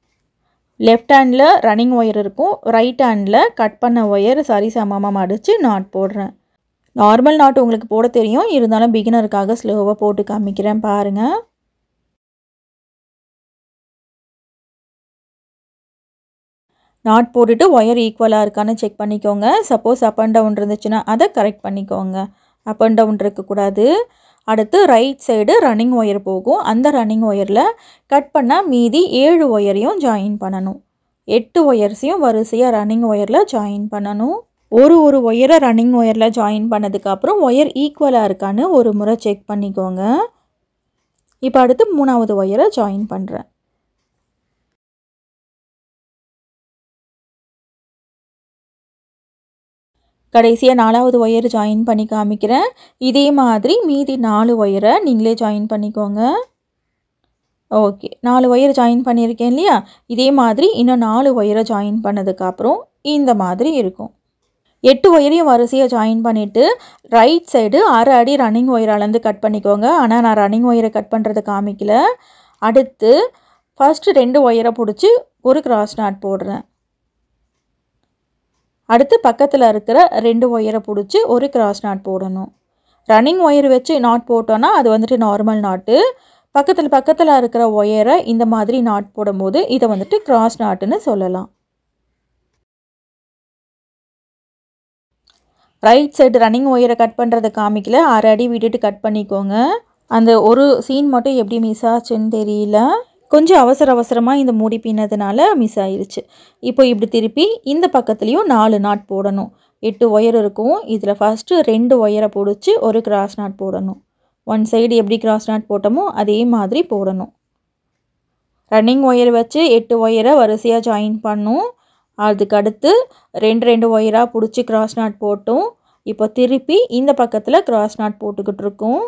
லெஃப்ட் ஹேண்டில் ரன்னிங் ஒயர் இருக்கும், ரைட் ஹேண்டில் கட் பண்ண ஒயர் சரி சமமாக மடித்து நாட் போடுறேன். நார்மல் நாட் உங்களுக்கு போட தெரியும், இருந்தாலும் பிகினருக்காக ஸ்லோவாக போட்டு காமிக்கிறேன் பாருங்கள். நாட் போட்டுட்டு ஒயர் ஈக்குவலாக இருக்கான்னு செக் பண்ணிக்கோங்க. சப்போஸ் அப் அண்ட் டவுன் இருந்துச்சுன்னா அதை கரெக்ட் பண்ணிக்கோங்க. அப் அண்ட் டவுன் இருக்கக்கூடாது. அடுத்து ரைட் சைடு ரன்னிங் ஒயர் போகும். அந்த ரன்னிங் ஒயரில் கட் பண்ணால் மீதி 7 ஒயரையும் ஜாயின் பண்ணணும். 8 ஒயர்ஸையும் வரிசையாக ரன்னிங் ஒயரில் ஜாயின் பண்ணணும். ஒரு ஒயரை ரன்னிங் ஒயரில் ஜாயின் பண்ணதுக்கப்புறம் ஒயர் ஈக்குவலாக இருக்கான்னு ஒரு முறை செக் பண்ணிக்கோங்க. இப்போ அடுத்து 3வது ஒயரை ஜாயின் பண்ணுறேன். கடைசியாக 4வது ஒயர் ஜாயின் பண்ணி காமிக்கிறேன். இதே மாதிரி மீதி 4 ஒயரை நீங்களே ஜாயின் பண்ணிக்கோங்க. ஓகே, 4 ஒயர் ஜாயின் பண்ணியிருக்கேன் இல்லையா? இதே மாதிரி இன்னும் 4 ஒயரை ஜாயின் பண்ணதுக்கப்புறம் இந்த மாதிரி இருக்கும். 8 ஒயரையும் வரிசையாக ஜாயின் பண்ணிவிட்டு ரைட் சைடு அரை அடி ரன்னிங் ஒயர் அளந்து கட் பண்ணிக்கோங்க. ஆனால் நான் ரன்னிங் ஒயரை கட் பண்ணுறதை காமிக்கல. அடுத்து ஃபஸ்ட்டு 2 ஒயரை பிடிச்சி ஒரு கிராஸ் நாட் போடுறேன். அடுத்து பக்கத்தில் இருக்கிற 2 ஒயரை பிடிச்சி ஒரு கிராஸ் நாட் போடணும். ரன்னிங் ஒயர் வச்சு நாட் போட்டோன்னா அது வந்துட்டு நார்மல் நாட்டு. பக்கத்தில் இருக்கிற ஒயரை இந்த மாதிரி நாட் போடும்போது இதை வந்துட்டு கிராஸ் நாட்டுன்னு சொல்லலாம். ரைட் சைடு ரன்னிங் ஒயரை கட் பண்ணுறதை காமிக்கல, அரை அடி விட்டுட்டு கட் பண்ணிக்கோங்க. அந்த ஒரு சீன் மட்டும் எப்படி மிஸ் ஆச்சுன்னு தெரியல, கொஞ்சம் அவசரமாக இந்த மூடி பின்னதுனால மிஸ் ஆயிடுச்சு. இப்போ இப்படி திருப்பி இந்த பக்கத்துலேயும் 4 நாட் போடணும். 8 ஒயர் இருக்கும். இதில் ஃபஸ்ட்டு 2 ஒயரை பிடிச்சி ஒரு கிராஸ் நாட் போடணும். ஒன் சைடு எப்படி கிராஸ் நாட் போட்டோமோ அதே மாதிரி போடணும். ரன்னிங் ஒயர் வச்சு 8 ஒயரை வரிசையாக ஜாயின் பண்ணும். அதுக்கு அடுத்து 2 ஒயராக பிடிச்சி கிராஸ் நாட் போட்டோம். இப்போ திருப்பி இந்த பக்கத்தில் கிராஸ் நாட் போட்டுக்கிட்டு இருக்கோம்.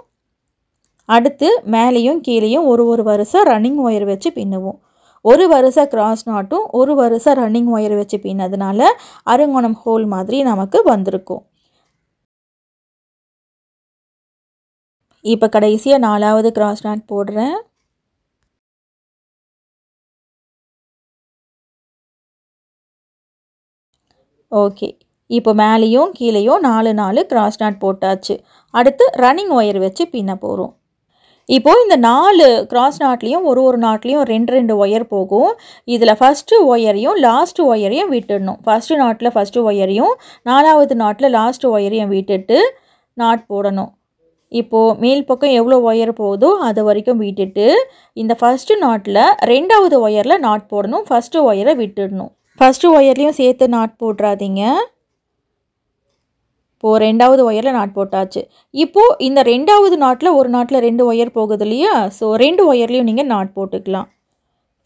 அடுத்து மேலேயும் கீழேயும் ஒரு வரிசை ரன்னிங் ஒயர் வச்சு பின்னுவோம். ஒரு வரிசை கிராஸ் நாட்டும் ஒரு வரிசை ரன்னிங் ஒயர் வச்சு பின்னதுனால அருங்கோணம் ஹோல் மாதிரி நமக்கு வந்திருக்கும். இப்போ கடைசியாக 4வது கிராஸ் நாட் போடுறேன். ஓகே, இப்போ மேலேயும் கீழேயும் 4 கிராஸ் நாட் போட்டாச்சு. அடுத்து ரன்னிங் ஒயர் வச்சு பின்ன போகிறோம். இப்போது இந்த 4 கிராஸ் நாட்லேயும் ஒரு நாட்லேயும் 2 ஒயர் போகும். இதில் ஃபஸ்ட்டு ஒயரையும் லாஸ்ட்டு ஒயரையும் விட்டுடணும். ஃபஸ்ட்டு நாட்டில் ஃபஸ்ட்டு ஒயரையும் 4வது நாட்டில் லாஸ்ட்டு ஒயரையும் விட்டுட்டு நாட் போடணும். இப்போது மேல் பக்கம் எவ்வளோ ஒயர் போகுதோ அது வரைக்கும் விட்டுட்டு இந்த ஃபஸ்ட்டு நாட்டில் 2வது ஒயரில் நாட் போடணும். ஃபஸ்ட்டு ஒயரை விட்டுடணும். ஃபஸ்ட்டு ஒயர்லேயும் சேர்த்து நாட் போட்டுறாதீங்க. இப்போது 2வது ஒயரில் நாட் போட்டாச்சு. இப்போது இந்த 2வது நாட்டில் ஒரு நாட்டில் 2 ஒயர் போகுது இல்லையா? ஸோ 2 ஒயர்லேயும் நீங்கள் நாட் போட்டுக்கலாம்.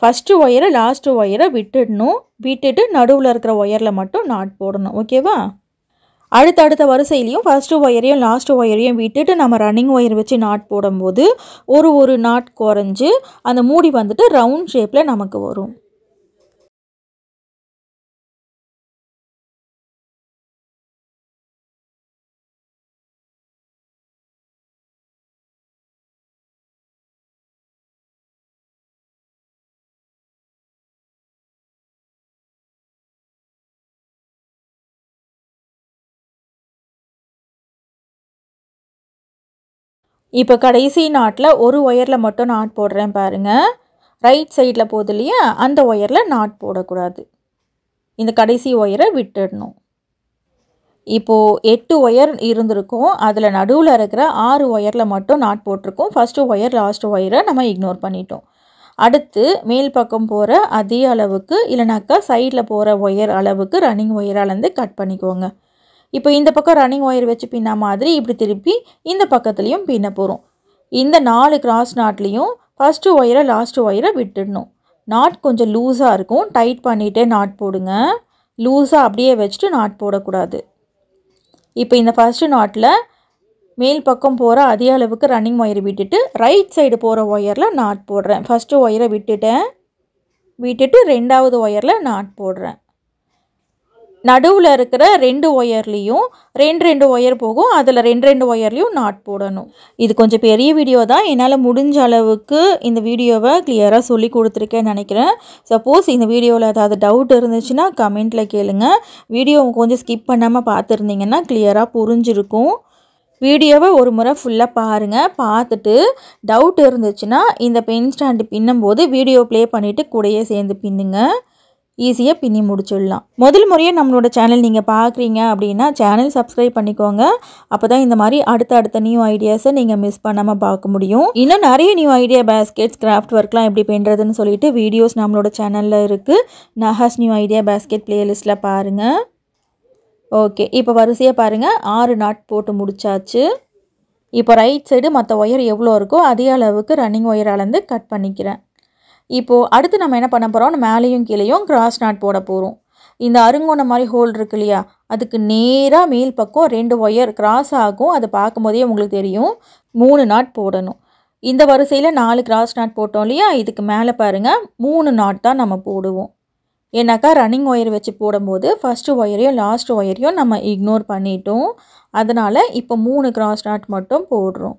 ஃபஸ்ட்டு ஒயரை லாஸ்ட்டு ஒயரை விட்டுடணும். விட்டுட்டு நடுவில் இருக்கிற ஒயரில் மட்டும் நாட் போடணும். ஓகேவா? அடுத்தடுத்த வரிசையிலையும் ஃபஸ்ட்டு ஒயரையும் லாஸ்ட்டு ஒயரையும் விட்டுட்டு நம்ம ரன்னிங் ஒயர் வச்சு நாட் போடும்போது ஒரு நாட் குறைஞ்சு அந்த மூடி வந்துட்டு ரவுண்ட் ஷேப்பில் நமக்கு வரும். இப்போ கடைசி நாட்டில் ஒரு ஒயரில் மட்டும் நாட் போடுறேன் பாருங்கள். ரைட் சைடில் போகுது இல்லையா, அந்த ஒயரில் நாட் போடக்கூடாது. இந்த கடைசி ஒயரை விட்டுடணும். இப்போது 8 ஒயர் இருந்திருக்கும். அதில் நடுவில் இருக்கிற 6 ஒயரில் மட்டும் நாட் போட்டிருக்கோம். ஃபஸ்ட்டு ஒயர் லாஸ்ட்டு ஒயரை நம்ம இக்னோர் பண்ணிட்டோம். அடுத்து மேல் பக்கம் போகிற அதே அளவுக்கு இல்லைனாக்கா சைடில் போகிற ஒயர் அளவுக்கு ரன்னிங் ஒயராலேருந்து கட் பண்ணிக்கோங்க. இப்போ இந்த பக்கம் ரன்னிங் ஒயர் வச்சு பின்ன மாதிரி இப்படி திருப்பி இந்த பக்கத்துலேயும் பின்ன போகிறோம். இந்த 4 கிராஸ் நாட்லேயும் ஃபஸ்ட்டு ஒயரை லாஸ்ட்டு ஒயரை விட்டுடணும். நாட் கொஞ்சம் லூஸாக இருக்கும். டைட் பண்ணிகிட்டே நாட் போடுங்க. லூஸாக அப்படியே வச்சுட்டு நாட் போடக்கூடாது. இப்போ இந்த ஃபஸ்ட்டு நாட்டில் மேல் பக்கம் போகிற அதே அளவுக்கு ரன்னிங் ஒயரை விட்டுட்டு ரைட் சைடு போகிற ஒயரில் நாட் போடுறேன். ஃபஸ்ட்டு ஒயரை விட்டுட்டு ரெண்டாவது ஒயரில் நாட் போடுறேன். நடுவில் இருக்கிற 2 ஒயர்லேயும் 2 ஒயர் போகும். அதில் 2 ஒயர்லேயும் நாட் போடணும். இது கொஞ்சம் பெரிய வீடியோ தான். என்னால் முடிஞ்ச அளவுக்கு இந்த வீடியோவை கிளியராக சொல்லி கொடுத்துருக்கேன்னு நினைக்கிறேன். சப்போஸ் இந்த வீடியோவில் ஏதாவது டவுட் இருந்துச்சுன்னா கமெண்ட்டில் கேளுங்க. வீடியோவை கொஞ்சம் ஸ்கிப் பண்ணாமல் பார்த்துருந்தீங்கன்னா கிளியராக புரிஞ்சிருக்கும். வீடியோவை ஒரு முறை ஃபுல்லாக பாருங்கள். பார்த்துட்டு டவுட் இருந்துச்சுன்னா இந்த பென் ஸ்டாண்டு பின்னும்போது வீடியோ ப்ளே பண்ணிவிட்டு கூடயே சேர்ந்து பின்னுங்க. ஈஸியாக பின்னி முடிச்சிடலாம். முதல் முறையாக நம்மளோட சேனல் நீங்கள் பார்க்குறீங்க அப்படின்னா சேனல் சப்ஸ்கிரைப் பண்ணிக்கோங்க. அப்போ தான் இந்த மாதிரி அடுத்த நியூ ஐடியாஸை நீங்கள் மிஸ் பண்ணாமல் பார்க்க முடியும். இன்னும் நிறைய நியூ ஐடியா பேஸ்கெட்ஸ் கிராஃப்ட் ஒர்க்லாம் எப்படி பண்ணுறதுன்னு சொல்லிட்டு வீடியோஸ் நம்மளோட சேனலில் இருக்குது. நஹாஸ் நியூ ஐடியா பேஸ்கெட் பிளேலிஸ்ட்டில் பாருங்கள். ஓகே, இப்போ வரிசையாக பாருங்கள். 6 நாட் போட்டு முடிச்சாச்சு. இப்போ ரைட் சைடு மற்ற ஒயர் எவ்வளோ இருக்கோ அதே அளவுக்கு ரன்னிங் ஒயராலேருந்து கட் பண்ணிக்கிறேன். இப்போது அடுத்து நம்ம என்ன பண்ண போகிறோம், மேலேயும் கீழேயும் கிராஸ் நாட் போட போகிறோம். இந்த அருங்கோணம் மாதிரி ஹோல் இருக்கு இல்லையா, அதுக்கு நேராக மேல் பக்கம் 2 ஒயர் கிராஸ் ஆகும். அதை பார்க்கும்போதே உங்களுக்கு தெரியும். 3 நாட் போடணும். இந்த வரிசையில் 4 கிராஸ் நாட் போட்டோம் இல்லையா, இதுக்கு மேலே பாருங்கள் 3 நாட் தான் நம்ம போடுவோம். ஏன்னாக்கா ரன்னிங் ஒயர் வச்சு போடும்போது ஃபஸ்ட்டு ஒயரையும் லாஸ்ட் ஒயரையும் நம்ம இக்னோர் பண்ணிட்டோம். அதனால் இப்போ 3 கிராஸ் நாட் மட்டும் போடுறோம்.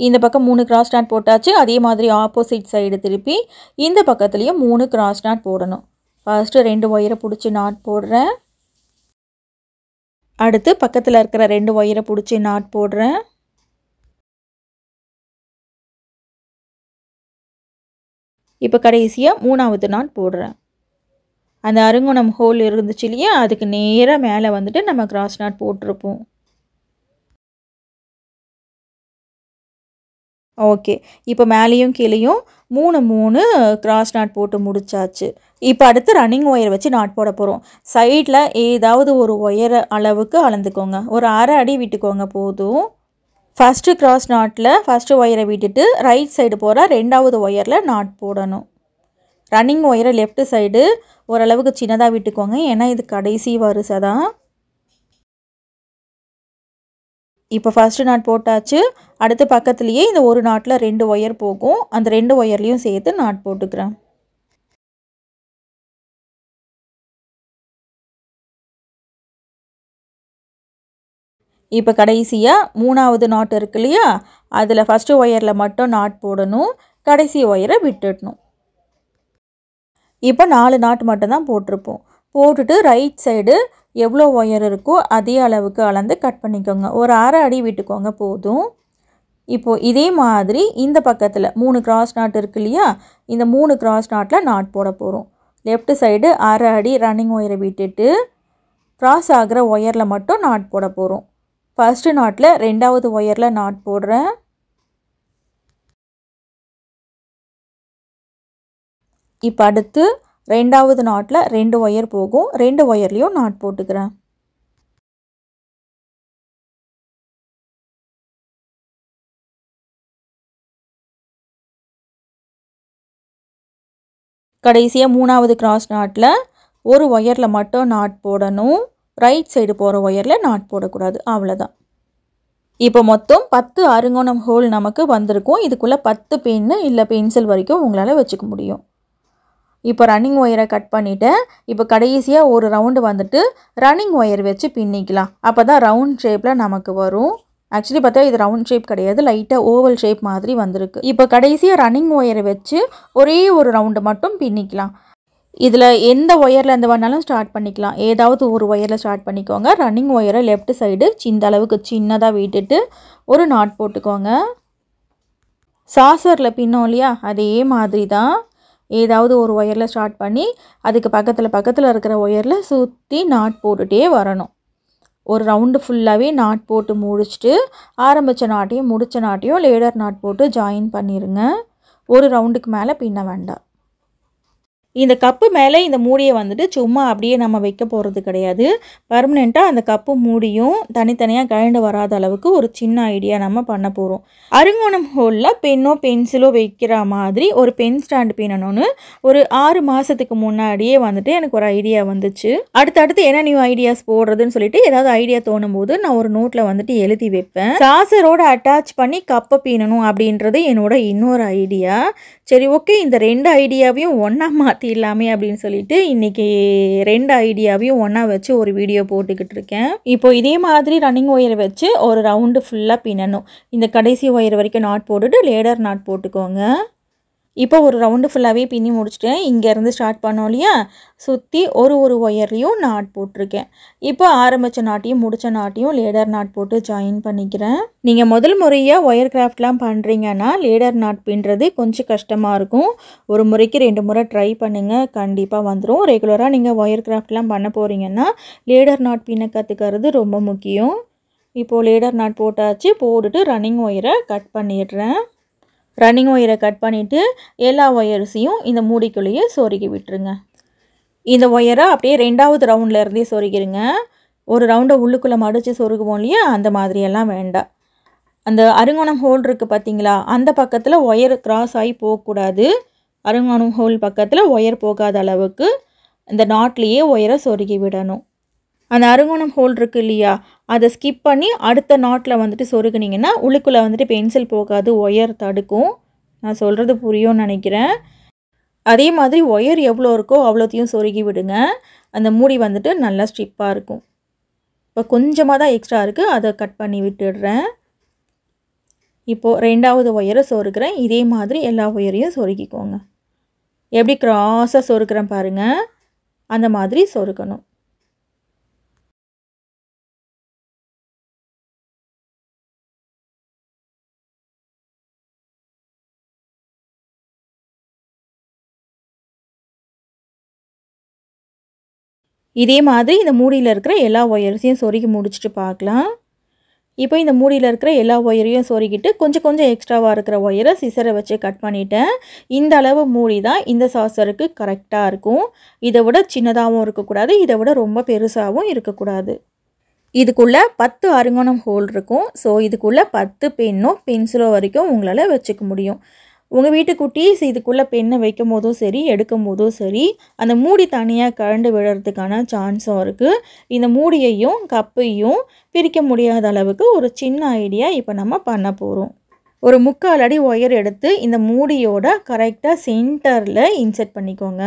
இந்த பக்கம் 3 கிராஸ் நாட் போட்டாச்சு. அதே மாதிரி ஆப்போசிட் சைடு திருப்பி இந்த பக்கத்துலேயும் 3 கிராஸ் நாட் போடணும். ஃபஸ்ட்டு 2 ஒயரை பிடிச்சி நாட் போடுறேன். அடுத்து பக்கத்தில் இருக்கிற 2 ஒயரை பிடிச்சி நாட் போடுறேன். இப்போ கடைசியாக 3வது நாட் போடுறேன். அந்த அருங்கோணம் ஹோல் இருந்துச்சு இல்லையா, அதுக்கு நேராக மேலே வந்துட்டு நம்ம கிராஸ் நாட் போட்டிருப்போம். ஓகே, இப்போ மேலேயும் கீழேயும் 3 கிராஸ் நாட் போட்டு முடிச்சாச்சு. இப்போ அடுத்து ரன்னிங் ஒயர் வச்சு நாட் போட போகிறோம். சைடில் ஏதாவது ஒரு ஒயர் அளவுக்கு அளந்துக்கோங்க. ஒரு அரை அடி விட்டுக்கோங்க போதும். ஃபஸ்ட்டு கிராஸ் நாட்டில் ஃபஸ்ட்டு ஒயரை விட்டுட்டு ரைட் சைடு போகிற 2வது ஒயரில் நாட் போடணும். ரன்னிங் ஒயரை லெஃப்ட் சைடு ஓரளவுக்கு சின்னதாக விட்டுக்கோங்க. ஏன்னா இது கடைசி வரிசை தான். இப்போ ஃபஸ்ட்டு நாட் போட்டாச்சு. அடுத்து பக்கத்துலேயே இந்த ஒரு நாட்டில் 2 ஒயர் போகும். அந்த 2 ஒயர்லேயும் சேர்த்து நாட் போட்டுக்கிறேன். இப்போ கடைசியாக 3வது நாட் இருக்கு இல்லையா, அதில் ஃபஸ்ட்டு ஒயரில் மட்டும் நாட் போடணும். கடைசி ஒயரை விட்டுடணும். இப்போ 4 நாட் மட்டும்தான் போட்டிருப்போம். போட்டுட்டு ரைட் சைடு எவ்வளோ ஒயர் இருக்கோ அதே அளவுக்கு அளந்து கட் பண்ணிக்கோங்க. ஒரு அரை அடி விட்டுக்கோங்க போதும். இப்போது இதே மாதிரி இந்த பக்கத்தில் 3 கிராஸ் நாட் இருக்கு இல்லையா, இந்த 3 கிராஸ் நாட்டில் நாட் போட போகிறோம். லெஃப்ட் சைடு அரை அடி ரன்னிங் ஒயரை விட்டுட்டு கிராஸ் ஆகிற ஒயரில் மட்டும் நாட் போட போகிறோம். ஃபஸ்ட்டு நாட்டில் 2வது ஒயரில் நாட் போடுறேன். இப்போ அடுத்து 2வது நாட்டில் 2 ஒயர் போகும். 2 ஒயர்லேயும் நாட் போட்டுக்கிறேன். கடைசியாக 3வது கிராஸ் நாட்டில் ஒரு ஒயரில் மட்டும் நாட் போடணும். ரைட் சைடு போகிற ஒயரில் நாட் போடக்கூடாது. அவ்வளோதான். இப்போ மொத்தம் 10 அறுங்கோணம் ஹோல் நமக்கு வந்திருக்கும். இதுக்குள்ளே 10 பென்னு இல்லை பென்சில் வரைக்கும் உங்களால் வச்சுக்க முடியும். இப்போ ரன்னிங் ஒயரை கட் பண்ணிவிட்டேன். இப்போ கடைசியாக ஒரு ரவுண்டு வந்துட்டு ரன்னிங் ஒயர் வச்சு பின்னிக்கலாம். அப்போ தான் ரவுண்ட் ஷேப்பில் நமக்கு வரும். ஆக்சுவலி பார்த்தா இது ரவுண்ட் ஷேப் கிடையாது, லைட்டாக ஓவல் ஷேப் மாதிரி வந்திருக்கு. இப்போ கடைசியாக ரன்னிங் ஒயரை வச்சு ஒரே ஒரு ரவுண்டு மட்டும் பின்னிக்கலாம். இதில் எந்த ஒயரில் இருந்து வேணாலும் ஸ்டார்ட் பண்ணிக்கலாம். ஏதாவது ஒரு ஒயரில் ஸ்டார்ட் பண்ணிக்கோங்க. ரன்னிங் ஒயரை லெஃப்ட் சைடு இந்த அளவுக்கு சின்னதாக விட்டுட்டு ஒரு நாட் போட்டுக்கோங்க. சாசரில் பின்னோம் இல்லையா, அதே மாதிரி தான் ஏதாவது ஒரு ஒயரில் ஸ்டார்ட் பண்ணி அதுக்கு பக்கத்தில் இருக்கிற ஒயரில் சுற்றி நாட் போட்டுகிட்டே வரணும். ஒரு ரவுண்டு ஃபுல்லாகவே நாட் போட்டு முடிச்சுட்டு ஆரம்பித்த நாட்டையும் முடித்த நாட்டையும் லேடர் நாட் போட்டு ஜாயின் பண்ணிடுங்க. ஒரு ரவுண்டுக்கு மேலே பின்ன வேண்டாம். இந்த கப்பு மேலே இந்த மூடியை வந்துட்டு சும்மா அப்படியே நம்ம வைக்க போகிறது கிடையாது. பர்மனெண்ட்டாக அந்த கப்பு மூடியும் தனித்தனியாக கழண்டு வராத அளவுக்கு ஒரு சின்ன ஐடியா நம்ம பண்ண போகிறோம். அறுங்கோணம் ஹோலில் பென்னோ பென்சிலோ வைக்கிற மாதிரி ஒரு பென் ஸ்டாண்டு பின்னணும்னு ஒரு 6 மாதத்துக்கு முன்னாடியே வந்துட்டு எனக்கு ஒரு ஐடியா வந்துச்சு. அடுத்தடுத்து என்ன நியூ ஐடியாஸ் போடுறதுன்னு சொல்லிட்டு ஏதாவது ஐடியா தோணும் போது நான் ஒரு நோட்டில் வந்துட்டு எழுதி வைப்பேன். சாசரோட அட்டாச் பண்ணி கப்பை பின்னணும் அப்படின்றது என்னோட இன்னொரு ஐடியா. சரி, ஓகே, இந்த 2 ஐடியாவையும் ஒன்றா மாற்றிடலாமே அப்படின்னு சொல்லிட்டு இன்றைக்கி 2 ஐடியாவையும் ஒன்றா வச்சு ஒரு வீடியோ போட்டுக்கிட்டு இருக்கேன். இப்போ இதே மாதிரி ரன்னிங் ஒயரை வச்சு ஒரு ரவுண்டு ஃபுல்லாக பின்னணும். இந்த கடைசி ஒயர் வரைக்கும் நாட் போட்டுட்டு லேடர் நாட் போட்டுக்கோங்க. இப்போ ஒரு ரவுண்டு ஃபுல்லாகவே பின்னி முடிச்சிட்டேன். இங்கேருந்து ஸ்டார்ட் பண்ணோம் இல்லையா, சுற்றி ஒரு ஒயர்லேயும் நாட் போட்டிருக்கேன். இப்போ ஆரம்பித்த நாட்டையும் முடித்த நாட்டையும் லேடர் நாட் போட்டு ஜாயின் பண்ணிக்கிறேன். நீங்கள் முதல் முறையாக ஒயர் கிராஃப்ட்லாம் பண்ணுறீங்கன்னா லேடர் நாட் பின்னுறது கொஞ்சம் கஷ்டமாக இருக்கும். ஒரு முறைக்கு 2 முறை ட்ரை பண்ணுங்கள், கண்டிப்பாக வந்துடும். ரெகுலராக நீங்கள் ஒயர் கிராஃப்ட்லாம் பண்ண போகிறீங்கன்னா லேடர் நாட் பின்ன கற்றுக்கிறது ரொம்ப முக்கியம். இப்போது லேடர் நாட் போட்டாச்சு. போட்டுட்டு ரன்னிங் ஒயரை கட் பண்ணிடுறேன். ரன்னிங் ஒயரை கட் பண்ணிவிட்டு எல்லா ஒயர்ஸையும் இந்த மூடிக்குள்ளேயே சொருகி விட்டுருங்க. இந்த ஒயரை அப்படியே 2வது ரவுண்டில் இருந்தே சொருகிருங்க. ஒரு ரவுண்டை உள்ளுக்குள்ளே மடித்து சொருகுவோம் இல்லையா, அந்த மாதிரியெல்லாம் வேண்டாம். அந்த அறுங்கோணம் ஹோல் இருக்குது பார்த்தீங்களா, அந்த பக்கத்தில் ஒயர் கிராஸ் ஆகி போகக்கூடாது. அறுங்கோணம் ஹோல் பக்கத்தில் ஒயர் போகாத அளவுக்கு இந்த நாட்லேயே ஒயரை சொருகி விடணும். அந்த அறுங்கோணம் ஹோல் இருக்குது இல்லையா, அதை ஸ்கிப் பண்ணி அடுத்த நாட்டில் வந்துட்டு சொருகுனிங்கன்னா உள்ளுக்குள்ளே வந்துட்டு பென்சில் போகாது, ஒயர் தடுக்கும். நான் சொல்கிறது புரியும்னு நினைக்கிறேன். அதே மாதிரி ஒயர் எவ்வளோ இருக்கோ அவ்வளோத்தையும் சொருகி விடுங்க. அந்த மூடி வந்துட்டு நல்லா ஸ்ட்ரிப்பாக இருக்கும். இப்போ கொஞ்சமாக தான் எக்ஸ்ட்ரா இருக்குது, அதை கட் பண்ணி விட்டுடுறேன். இப்போது 2வது ஒயரை சொருகிறேன். இதே மாதிரி எல்லா ஒயரையும் சொருகிக்கோங்க. எப்படி கிராஸாக சொருக்கிறேன் பாருங்கள், அந்த மாதிரி சொருக்கணும். இதே மாதிரி இந்த மூடியில் இருக்கிற எல்லா ஒயர்ஸையும் சொருகி முடிச்சுட்டு பார்க்கலாம். இப்போ இந்த மூடியில் இருக்கிற எல்லா ஒயரையும் சொருகிட்டு கொஞ்சம் எக்ஸ்ட்ராவாக இருக்கிற ஒயரை சிசரை வச்சு கட் பண்ணிட்டேன். இந்த அளவு மூடி தான் இந்த சாசருக்கு கரெக்டாக இருக்கும். இதை விட சின்னதாகவும் இருக்கக்கூடாது, இதை விட ரொம்ப பெருசாகவும் இருக்கக்கூடாது. இதுக்குள்ளே 10 அறுங்கோணம் ஹோல் இருக்கும். ஸோ இதுக்குள்ளே 10 பென்னோ பென்சிலோ வரைக்கும் உங்களால் வச்சுக்க முடியும். உங்கள் வீட்டு குட்டீஸ் இதுக்குள்ளே பெண்ணை வைக்கும் போதும் சரி எடுக்கும் போதும் சரி அந்த மூடி தனியாக கழண்டு விடுறதுக்கான சான்ஸும் இருக்குது. இந்த மூடியையும் கப்பையும் பிரிக்க முடியாத அளவுக்கு ஒரு சின்ன ஐடியா இப்போ நம்ம பண்ண போகிறோம். ஒரு 3/4 அடி ஒயர் எடுத்து இந்த மூடியோட கரெக்டாக சென்டரில் இன்செர்ட் பண்ணிக்கோங்க.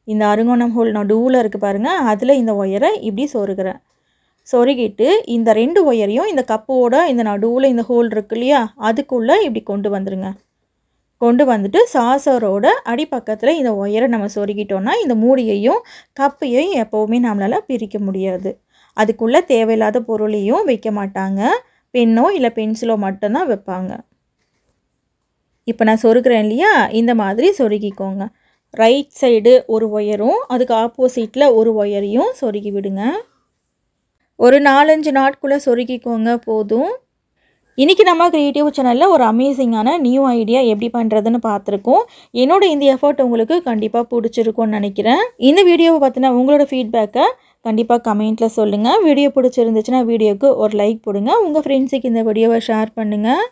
இந்த அறுங்கோணம் ஹோல் நடுவில் இருக்குது பாருங்கள், அதில் இந்த ஒயரை இப்படி சொருகிறேன். சொருகிட்டு இந்த 2 ஒயரையும் இந்த கப்போட இந்த நடுவில் இந்த ஹோல் இருக்கு இல்லையா, அதுக்குள்ளே இப்படி கொண்டு வந்துடுங்க. கொண்டு வந்துட்டு சாசரோட அடிப்பக்கத்தில் இந்த ஒயரை நம்ம சொருகிட்டோன்னா இந்த மூடியையும் கப்பையும் எப்போவுமே நம்மளால் பிரிக்க முடியாது. அதுக்குள்ளே தேவையில்லாத பொருளையும் வைக்க மாட்டாங்க, பென்னோ இல்லை பென்சிலோ மட்டும்தான் வைப்பாங்க. இப்போ நான் சொருகிறேன் இல்லையா, இந்த மாதிரி சொருகிக்கோங்க. ரைட் சைடு ஒரு ஒயரும் அதுக்கு ஆப்போசிட்டில் ஒரு ஒயரையும் சொருகி விடுங்க. ஒரு 4-5 நாட்குள்ளே சொருகிக்கோங்க போதும். இன்றைக்கி நம்ம க்ரியேட்டிவ் சேனலில் ஒரு அமேசிங்கான நியூ ஐடியா எப்படி பண்ணுறதுன்னு பார்த்துருக்கோம். என்னோட இந்த எஃபர்ட் உங்களுக்கு கண்டிப்பாக பிடிச்சிருக்கும்னு நினைக்கிறேன். இந்த வீடியோவை பார்த்தினா உங்களோட ஃபீட்பேக்கை கண்டிப்பாக கமெண்ட்டில் சொல்லுங்கள். வீடியோ பிடிச்சிருந்துச்சுன்னா வீடியோவுக்கு ஒரு லைக் போடுங்க. உங்கள் ஃப்ரெண்ட்ஸுக்கு இந்த வீடியோவை ஷேர் பண்ணுங்கள்.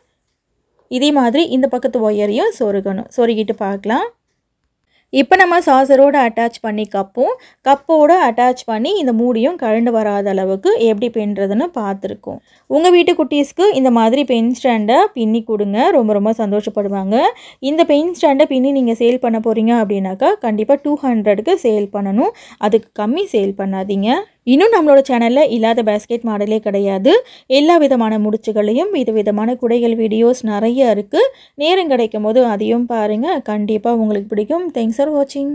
இதே மாதிரி இந்த பக்கத்து ஒயரையும் சொருகணும். சொருகிட்டு பார்க்கலாம். இப்போ நம்ம சாசரோட அட்டாச் பண்ணி கப்போட அட்டாச் பண்ணி இந்த மூடியும் கழண்டு வராத அளவுக்கு எப்படி பின்னுறதுன்னு பார்த்துருக்கோம். உங்கள் வீட்டு குட்டீஸ்க்கு இந்த மாதிரி பென் ஸ்டாண்டை பின்னி கொடுங்க, ரொம்ப ரொம்ப சந்தோஷப்படுவாங்க. இந்த பென் ஸ்டாண்டை பின்னி நீங்கள் சேல் பண்ண போகிறீங்க அப்படின்னாக்கா கண்டிப்பாக 200க்கு சேல் பண்ணணும், அதுக்கு கம்மி சேல் பண்ணாதீங்க. இன்னும் நம்மளோட சேனலில் இல்லாத பேஸ்கெட் மாடலே கிடையாது. எல்லா விதமான முடிச்சுகளையும் விதவிதமான குடைகள் வீடியோஸ் நிறைய இருக்குது. நேரம் கிடைக்கும் போது அதையும் பாருங்கள், கண்டிப்பாக உங்களுக்கு பிடிக்கும். தேங்க்ஸ் ஃபார் வாட்சிங்.